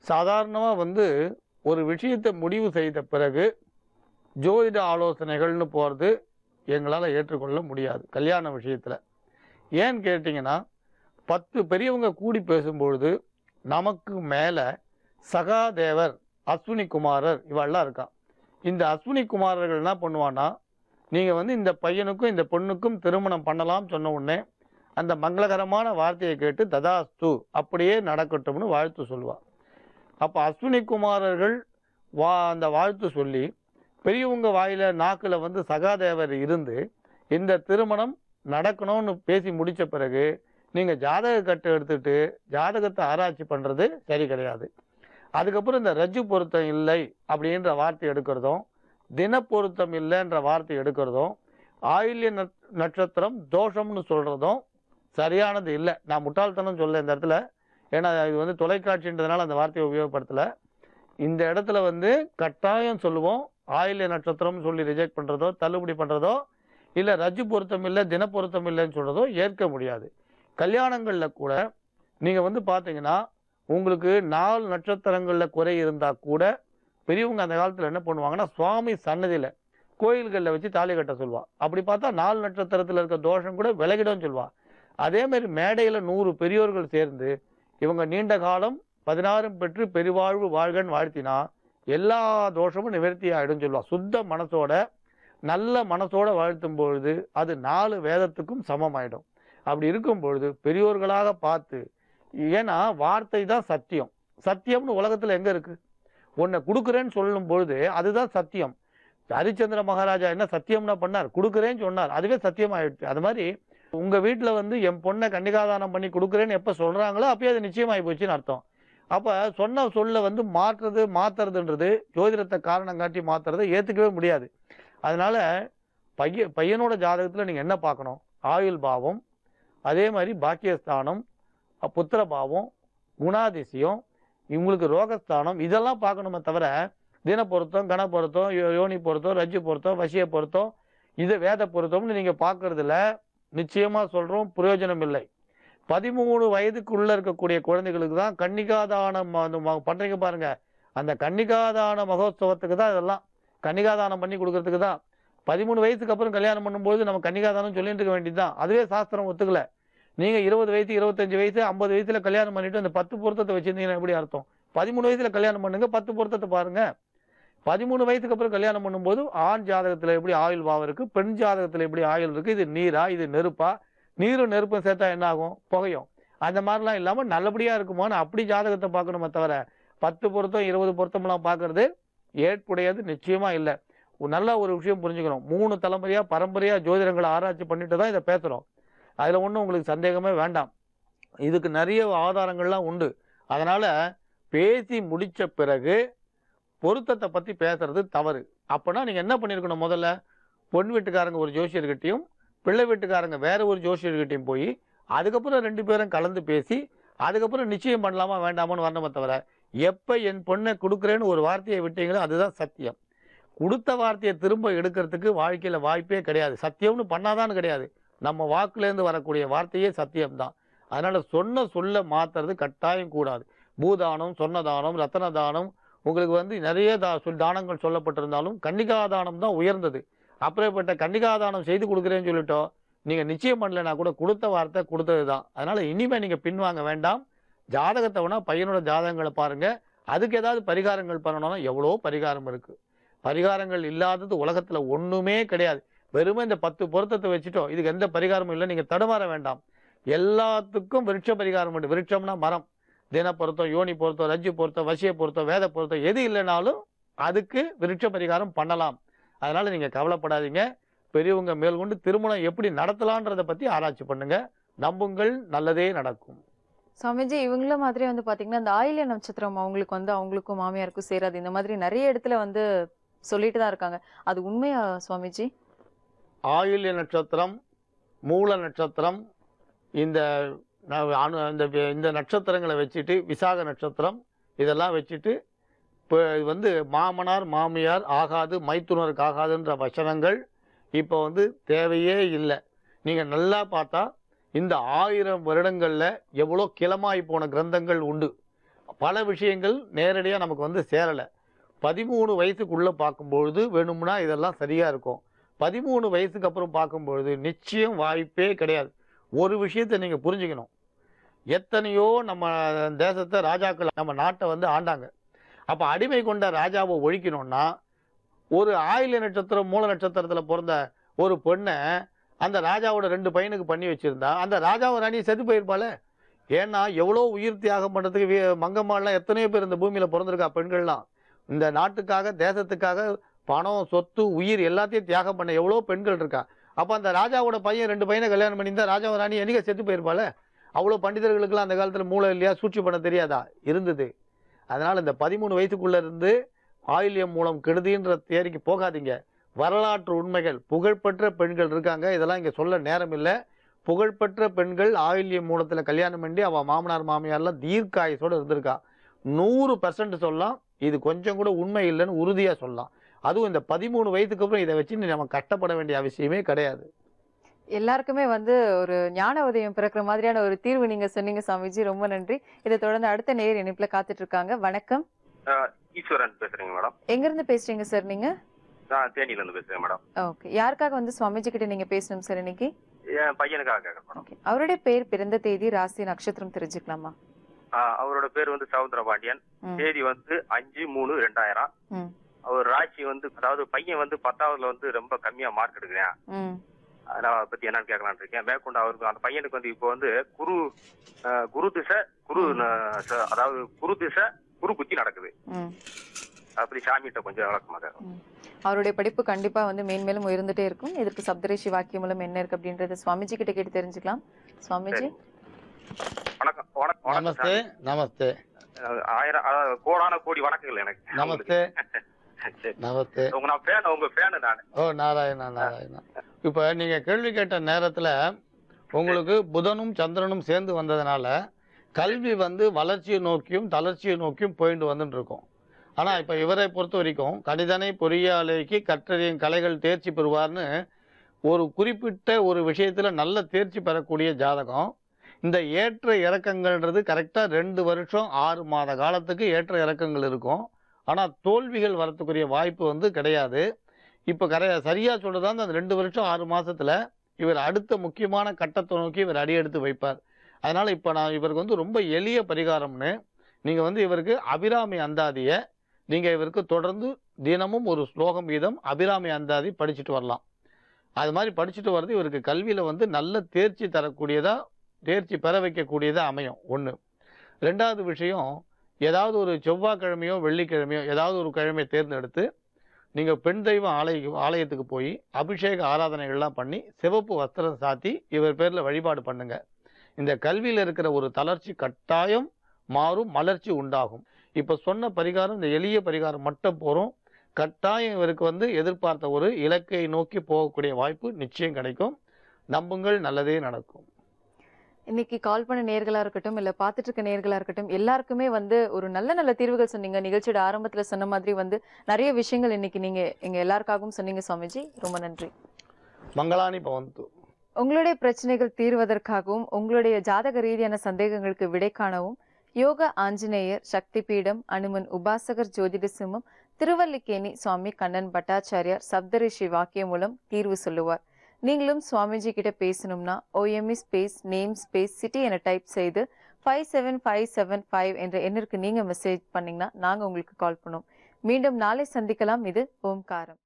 சாதாரணமா வந்து ஒரு விஷயத்தை முடிவு செய்த பிறகு ஜோதிட ஆலோசனைகள்னு போறது எங்களால் ஏற்றுக்கொள்ள முடியாது கல்யாண விஷயத்துல. ஏன்னு கேட்டீங்கன்னா 10 பெரியவங்க கூடி பேசும்பொழுது நமக்கு மேல சகாதேவர், அஸ்வினி குமாரர் இவெல்லாம் இருக்கான். இந்த அஸ்வினி குமாரர்கள் என்ன பண்ணுவான்னா, நீங்க வந்து இந்த பையனுக்கும் இந்த பொண்ணுக்கும் திருமணம் பண்ணலாம் சொன்ன உடனே அந்த மங்களகரமான வார்த்தையை கேட்டு ததாஸ்து அப்படியே நடக்கட்டும்னு வாழ்த்து சொல்லுவா. அப்ப அஸ்வினி குமாரர்கள் அந்த வாழ்த்து சொல்லி பெரியவங்க வாயில நாக்குல வந்து சகாதேவர் இருந்து இந்த திருமணம் நடக்கணும்னு பேசி முடிச்ச பிறகு நீங்க ஜாதக கட்டு எடுத்துட்டு ஜாதகத்தை ஆராய்ச்சி பண்றது சரி கிடையாது. அதுக்கப்புறம் இந்த ரஜ்ஜு பொருத்தம் இல்லை அப்படின்ற வார்த்தை எடுக்கிறதும், தின பொருத்தம் இல்லைன்ற வார்த்தை எடுக்கிறதும், ஆயில்ய நட்சத்திரம் தோஷம்னு சொல்றதும் சரியானது இல்லை. நான் முட்டாள்தனம் சொல்ல இந்த இடத்துல, ஏன்னா இது வந்து தொலைக்காட்சின்றதுனால அந்த வார்த்தையை உபயோகப்படுத்தல. இந்த இடத்துல வந்து கட்டாயம் சொல்லுவோம், ஆயில்ய நட்சத்திரம் சொல்லி ரிஜெக்ட் பண்றதோ தள்ளுபடி பண்றதோ இல்ல ரஜ்ஜு பொருத்தம் இல்லை தின பொருத்தம் இல்லைன்னு சொல்றதோ ஏற்க முடியாது. கல்யாணங்கள்ல கூட நீங்க வந்து பாத்தீங்கன்னா உங்களுக்கு 4 நட்சத்திரங்கள்ல குறை இருந்தா கூட பெரியவங்க அந்த காலத்துல என்ன பண்ணுவாங்கன்னா, சுவாமி சன்னதியில கோயில்கள்ல வச்சு தாலி கட்ட சொல்லுவா. அப்படி பார்த்தா 4 நட்சத்திரத்துல இருக்க தோஷம் கூட விலகிடும் சொல்லுவா. அதே மாதிரி மேடையில 100 பெரியோர்கள் சேர்ந்து இவங்க நீண்ட காலம் 16 பெற்று பெருவாழ்வு வாழ்கன்னு வாழ்த்தினா எல்லா தோஷமும் நிவர்த்தி ஆயிடும் சொல்லுவா. சுத்த மனசோட நல்ல மனசோட வாழ்த்தும் பொழுது அது 4 வேதத்துக்கும் சமமாயிடும். அப்படி இருக்கும் பொழுது பெரியோர்களாக பார்த்து, ஏன்னா வார்த்தை தான் சத்தியம். சத்தியம்னு உலகத்துல எங்க இருக்கு? உன்னை கொடுக்குறேன்னு சொல்லும் பொழுது அதுதான் சத்தியம். ஹரிச்சந்திர மகாராஜா என்ன சத்தியம்னா பண்ணார்? கொடுக்குறேன்னு சொன்னார், அதுவே சத்தியம் ஆயிடுச்சு. அது மாதிரி உங்க வீட்டுல வந்து என் பொண்ணை கன்னிகாதானம் பண்ணி கொடுக்குறேன்னு எப்ப சொல்றாங்களோ அப்பயே அது நிச்சயமாயி போச்சுன்னு அர்த்தம். அப்ப சொன்ன சொல்ல வந்து மாத்துறதுன்றது ஜோதிடத்தை காரணம் காட்டி மாத்துறதை ஏத்துக்கவே முடியாது. அதனால பையனோட ஜாதகத்துல நீங்க என்ன பார்க்கணும்? ஆயுள் பாவம், அதே மாதிரி பாக்கியஸ்தானம், புத்திர பாவம், குணாதிசயம், இவங்களுக்கு ரோகஸ்தானம், இதெல்லாம் பார்க்கணுமே தவிர தின பொருத்தம், கண பொருத்தம், யோனி பொருத்தம், ரஜ்ஜு பொருத்தம், வசிய பொருத்தம், இது வேத பொருத்தம்னு நீங்க பார்க்கறதுல நிச்சயமா சொல்றோம் பிரயோஜனம் இல்லை. 13 வயதுக்குள்ள இருக்கக்கூடிய குழந்தைகளுக்கு தான் கன்னிகாதானம் பண்றீங்க பாருங்க. அந்த கன்னிகாதான மகோத்சவத்துக்கு தான் இதெல்லாம், கன்னிகாதானம் பண்ணி கொடுக்கறதுக்கு தான். 13 வயசுக்கு அப்புறம் கல்யாணம் பண்ணும்போது நம்ம கன்னிகாதானம் சொல்லிட்டு இருக்க வேண்டியதுதான். அதுவே சாஸ்திரம் ஒத்துக்கல. நீங்க 20 வயசு, 25 வயசு, 50 வயசுல கல்யாணம் பண்ணிட்டு அந்த 10 பொருத்தத்தை வச்சிருந்தீங்கன்னா எப்படி அர்த்தம்? 13 வயசுல கல்யாணம் பண்ணுங்க, 10 பொருத்தத்தை பாருங்க. 13 வயசுக்கு அப்புறம் கல்யாணம் பண்ணும்போது ஆண் ஜாதகத்துல எப்படி ஆயுள் பாவம் இருக்கு, பெண் ஜாதகத்துல எப்படி ஆயுள் இருக்கு, இது நீரா இது நெருப்பா, நீரும் நெருப்பும் சேர்த்தா என்ன ஆகும்? புகையும். அந்த மாதிரிலாம் இல்லாம நல்லபடியா இருக்குமான்னு அப்படி ஜாதகத்தை பார்க்கணுமே தவிர 10 பொருத்தம் 20 பொருத்தம்லாம் பார்க்கறது ஏற்புடையது நிச்சயமா இல்லை. நல்ல ஒரு விஷயம் புரிஞ்சுக்கணும், 3 தலைமுறையா பரம்பரையா ஜோதிடங்களை ஆராய்ச்சி பண்ணிட்டு தான் இதை பேசுறோம். அதுல ஒன்றும் உங்களுக்கு சந்தேகமே வேண்டாம். இதுக்கு நிறைய ஆதாரங்கள்லாம் உண்டு. அதனால பேசி முடிச்ச பிறகு பொருத்தத்தை பத்தி பேசுறது தவறு. அப்பனா நீங்க என்ன பண்ணிருக்கணும்? முதல்ல பொன் வீட்டுக்காரங்க ஒரு ஜோசியர்கிட்டையும் பிள்ளை வீட்டுக்காரங்க வேற ஒரு ஜோசியர்கிட்டையும் போய் அதுக்கப்புறம் 2 பேரும் கலந்து பேசி அதுக்கப்புறம் நிச்சயம் பண்ணலாமா வேண்டாமான்னு வரணுமே தவிர எப்ப என் பொண்ணை கொடுக்குறேன்னு ஒரு வார்த்தையை விட்டீங்களோ அதுதான் சத்தியம். கொடுத்த வார்த்தையை திரும்ப எடுக்கிறதுக்கு வாழ்க்கையில வாய்ப்பே கிடையாது. சத்தியம்னு பண்ணாதான்னு கிடையாது, நம்ம வாக்குலேருந்து வரக்கூடிய வார்த்தையே சத்தியம்தான். அதனால சொல்ல மாத்துறது கட்டாயம் கூடாது. பூதானம், சொன்னதானம், ரத்தன தானம், உங்களுக்கு வந்து நிறைய தானங்கள் சொல்லப்பட்டிருந்தாலும் கன்னிகா தானம் தான் உயர்ந்தது. அப்படிப்பட்ட கன்னிகா தானம் செய்து கொடுக்குறேன்னு சொல்லிட்டோம், நீங்கள் நிச்சயம் பண்ணலைன்னா கூட கொடுத்த வார்த்தை கொடுத்தது தான். அதனால் இனிமேல் நீங்கள் பின்வாங்க வேண்டாம். ஜாதகத்தை வேணால் பையனோட ஜாதகங்களை பாருங்கள். அதுக்கு ஏதாவது பரிகாரங்கள் பண்ணணும்னா எவ்வளோ பரிகாரம் இருக்குது. பரிகாரங்கள் இல்லாதது உலகத்தில் ஒன்றுமே கிடையாது. வெறுமே இந்த 10 பொருத்தத்தை வச்சுட்டோம், இதுக்கு எந்த பரிகாரமும் இல்லை, நீங்கள் தடுமாற வேண்டாம். எல்லாத்துக்கும் விருட்ச பரிகாரம் உண்டு. விருட்சம்னா மரம். தின பொருத்தம், யோனி பொருத்தம், ரஜ்ஜு பொருத்தம், வசிய பொருத்தம், வேத பொருத்தம் எது இல்லைனாலும் அதுக்கு விருட்ச பரிகாரம் பண்ணலாம். அதனால் நீங்கள் கவலைப்படாதீங்க. பெரியவங்க மேற்கொண்டு திருமணம் எப்படி நடத்தலான்றதை பற்றி ஆராய்ச்சி பண்ணுங்க. நம்புங்கள், நல்லதே நடக்கும். சுவாமிஜி, இவங்கள மாதிரி வந்து பாத்தீங்கன்னா இந்த ஆயில்ய நட்சத்திரம் அவங்களுக்கு வந்து அவங்களுக்கும் மாமியாருக்கும் சேராது, இந்த மாதிரி நிறைய இடத்துல வந்து சொல்லிட்டு தான் இருக்காங்க. அது உண்மையா சுவாமிஜி? ஆயில்ய நட்சத்திரம், மூல நட்சத்திரம், இந்த இந்த நட்சத்திரங்களை வச்சுட்டு, விசாக நட்சத்திரம் இதெல்லாம் வச்சுட்டு இப்போ வந்து மாமனார் மாமியார் ஆகாது, மைத்துனருக்கு ஆகாதுன்ற வசனங்கள் இப்போ வந்து தேவையே இல்லை. நீங்கள் நல்லா பார்த்தா இந்த 1000 வருடங்களில் எவ்வளோ கிளமாய் போன கிரந்தங்கள் உண்டு. பல விஷயங்கள் நேரடியாக நமக்கு வந்து சேரலை. 13 வயசுக்குள்ளே பார்க்கும்பொழுது வேணும்னா இதெல்லாம் சரியாக இருக்கும். 13 வயசுக்கு அப்புறம் பார்க்கும்பொழுது நிச்சயம் வாய்ப்பே கிடையாது. ஒரு விஷயத்தை நீங்கள் புரிஞ்சுக்கணும். எத்தனையோ நம்ம தேசத்தை ராஜாக்கள் நம்ம நாட்டை வந்து ஆண்டாங்க. அப்போ அடிமை கொண்ட ராஜாவை ஒழிக்கணும்னா ஒரு ஆயில்ய நட்சத்திரம் மூல நட்சத்திரத்தில் பிறந்த ஒரு பெண்ணை அந்த ராஜாவோட 2 பையனுக்கு பண்ணி வச்சுருந்தா அந்த ராஜாவை ராணி செத்து போயிருப்பாள். ஏன்னா எவ்வளோ உயிர் தியாகம் பண்ணுறதுக்கு மங்கம்மாலாம் எத்தனையோ பேர் இந்த பூமியில் பிறந்திருக்கா. பெண்கள்லாம் இந்த நாட்டுக்காக தேசத்துக்காக பணம், சொத்து, உயிர் எல்லாத்தையும் தியாகம் பண்ண எவ்வளோ பெண்கள் இருக்கா. அப்போ அந்த ராஜாவோட பையன் 2 பையனை கல்யாணம் பண்ணியிருந்தா ராஜாவை ராணி என்னைக்கு செத்து போயிருப்பாள். அவ்வளோ பண்டிதர்களுக்கெல்லாம் அந்த காலத்தில் மூளை இல்லையா, சூழ்ச்சி பண்ண தெரியாதா? இருந்தது. அதனால் இந்த 13 வயசுக்குள்ளே இருந்து ஆயில்யம் மூலம் கெடுதின்ற தேரிக்கு போகாதீங்க. வரலாற்று உண்மைகள், புகழ்பெற்ற பெண்கள் இருக்காங்க, இதெல்லாம் இங்கே சொல்ல நேரம் இல்லை. புகழ்பெற்ற பெண்கள் ஆயில்யம் மூலத்தில் கல்யாணம் பண்ணி அவள் மாமனார் மாமியார்லாம் தீர்க்காயசோடு இருந்திருக்கா. 100% சொல்லலாம். இது கொஞ்சம் கூட உண்மை இல்லைன்னு உறுதியாக சொல்லலாம். அதுவும் இந்த 13 வயசுக்கு அப்புறம் இதை வச்சு நம்ம கஷ்டப்பட வேண்டிய அவசியமே கிடையாது. எல்லாருக்குமே வந்து ஒரு ஞான உதயம் பிறக்கிற மாதிரியான ஒரு தீர்வு நீங்க சொன்னீங்க சுவாமிஜி, ரொம்ப நன்றி. இதை தொடர்ந்து அடுத்த நேர் இணைப்புல காத்துட்டு இருக்காங்க. வணக்கம். ஈஸ்வரன் பேசுறீங்க மேடம். எங்க இருந்து பேசுறீங்க சார் நீங்க? நான் தேனியில இருந்து பேசுறேன் மேடம். ஓகே, யாருக்காக வந்து சுவாமிஜி கிட்ட நீங்க பேசணும் சார் இன்னைக்கு? என் பையனுக்காக கேட்கறேன் மேடம். அவருடைய பேர், பிறந்த தேதி, ராசி, நட்சத்திரம் தெரிஞ்சுக்கலாமா? அவரோட பேர் வந்து சவுந்தரபாண்டியன். தேதி வந்து 5/3/2000. அவர் ராசி வந்து, அதாவது பையன் வந்து 10ஆவதுல வந்து ரொம்ப கம்மியா மார்க் எடுக்கிறேன். அதை பத்தி என்னன்னு கேட்கலான்னு இருக்கேன். மேற்கொண்டு அவருக்கு அந்த பையனுக்கு வந்து இப்போ வந்து குரு திசை குரு புத்தி நடக்குது. அப்படி சாமிகிட்ட கொஞ்சம் வழக்கமாக அவருடைய படிப்பு கண்டிப்பா வந்து மேன்மேலும் உயர்ந்துட்டே இருக்கும். இதற்கு சப்தரிஷி வாக்கியம் மூலம் என்ன இருக்கு அப்படின்றத சுவாமிஜி கிட்ட கேட்டு தெரிஞ்சுக்கலாம். சுவாமிஜி வணக்கம். வணக்கம். நமஸ்தே. நமஸ்தே. 1000 கோடான கோடி வணக்கங்கள் எனக்கு. நமஸ்தே. நமஸ்தே. உங்க ஃபேன் நான். ஓ நாராயணா நாராயணா. இப்போ நீங்கள் கேள்வி கேட்ட நேரத்தில் உங்களுக்கு புதனும் சந்திரனும் சேர்ந்து வந்ததுனால கல்வி வந்து வளர்ச்சியை நோக்கியும் தளர்ச்சியை நோக்கியும் போயிட்டு வந்துட்டு இருக்கோம். ஆனால் இப்போ இவரை பொறுத்த வரைக்கும் கணிதனை பொறியாளைக்கு கற்றறியும் கலைகள் தேர்ச்சி பெறுவார்னு ஒரு குறிப்பிட்ட ஒரு விஷயத்தில் நல்ல தேர்ச்சி பெறக்கூடிய ஜாதகம். இந்த ஏற்ற இறக்கங்கள்ன்றது கரெக்டாக 2 வருஷம் 6 மாத காலத்துக்கு ஏற்ற இறக்கங்கள் இருக்கும். ஆனால் தோல்விகள் வரத்துக்குரிய வாய்ப்பு வந்து கிடையாது. இப்போ சரியாக சொல்கிறதா அந்த 2 வருஷம் 6 மாதத்தில் இவர் அடுத்த முக்கியமான கட்டத்தை நோக்கி இவர் அடியெடுத்து வைப்பார். அதனால் இப்போ நான் இவருக்கு வந்து ரொம்ப எளிய பரிகாரம்னு நீங்கள் வந்து இவருக்கு அபிராமி அந்தாதியை நீங்கள் இவருக்கு தொடர்ந்து தினமும் ஒரு ஸ்லோகம் வீதம் அபிராமி அந்தாதி படிச்சுட்டு வரலாம். அது மாதிரி படிச்சுட்டு வர்றது இவருக்கு கல்வியில் வந்து நல்ல தேர்ச்சி தரக்கூடியதாக, தேர்ச்சி பெற வைக்கக்கூடியதாக அமையும். 1. 2வது விஷயம், ஏதாவது ஒரு செவ்வாய்க்கிழமையோ வெள்ளிக்கிழமையோ ஏதாவது ஒரு கிழமையை தேர்ந்தெடுத்து நீங்கள் பெண் தெய்வ ஆலயத்துக்கு போய் அபிஷேக ஆராதனைகள்லாம் பண்ணி சிவப்பு வஸ்திரம் சாத்தி இவர் பேரில் வழிபாடு பண்ணுங்க. இந்த கல்வியில் இருக்கிற ஒரு தளர்ச்சி கட்டாயம் மாறும், மலர்ச்சி உண்டாகும். இப்போ சொன்ன பரிகாரம், இந்த எளிய பரிகாரம் மட்டும் போகிறோம். கட்டாயம் இவருக்கு வந்து எதிர்பார்த்த ஒரு இலக்கை நோக்கி போகக்கூடிய வாய்ப்பு நிச்சயம் கிடைக்கும். நம்புங்கள், நல்லதே நடக்கும். இன்னைக்கு கால் பண்ண நேர்களா இருக்கட்டும், இல்ல பாத்துட்டு இருக்க நேர்களா இருக்கட்டும், எல்லாருக்குமே வந்து ஒரு நல்ல தீர்வுகள் சொன்னீங்க. நிகழ்ச்சியோட ஆரம்பத்துல சொன்ன மாதிரி வந்து நிறைய விஷயங்கள் இன்னைக்கு நீங்க எங்க எல்லாருக்காகவும் சொன்னீங்க சுவாமிஜி, ரொம்ப நன்றி. மங்களானி பவந்து. உங்களுடைய பிரச்சனைகள் தீர்வதற்காகவும் உங்களுடைய ஜாதக ரீதியான சந்தேகங்களுக்கு விடை காணவும் யோக ஆஞ்சநேயர் சக்தி பீடம் அனுமன் உபாசகர் ஜோதிட சிம்மம் திருவல்லிக்கேணி சுவாமி கண்ணன் பட்டாச்சாரியார் சப்தரிஷி வாக்கியம் மூலம் தீர்வு சொல்லுவார். நீங்களும் சுவாமிஜி கிட்ட பேசணும்னா OME space name space city என டைப் செய்து 57575 என்ற எண்ணிற்கு நீங்க மெசேஜ் பண்ணீங்கன்னா நாங்க உங்களுக்கு கால் பண்ணுவோம். மீண்டும் நாளை சந்திக்கலாம். இது ஓம்காரம்.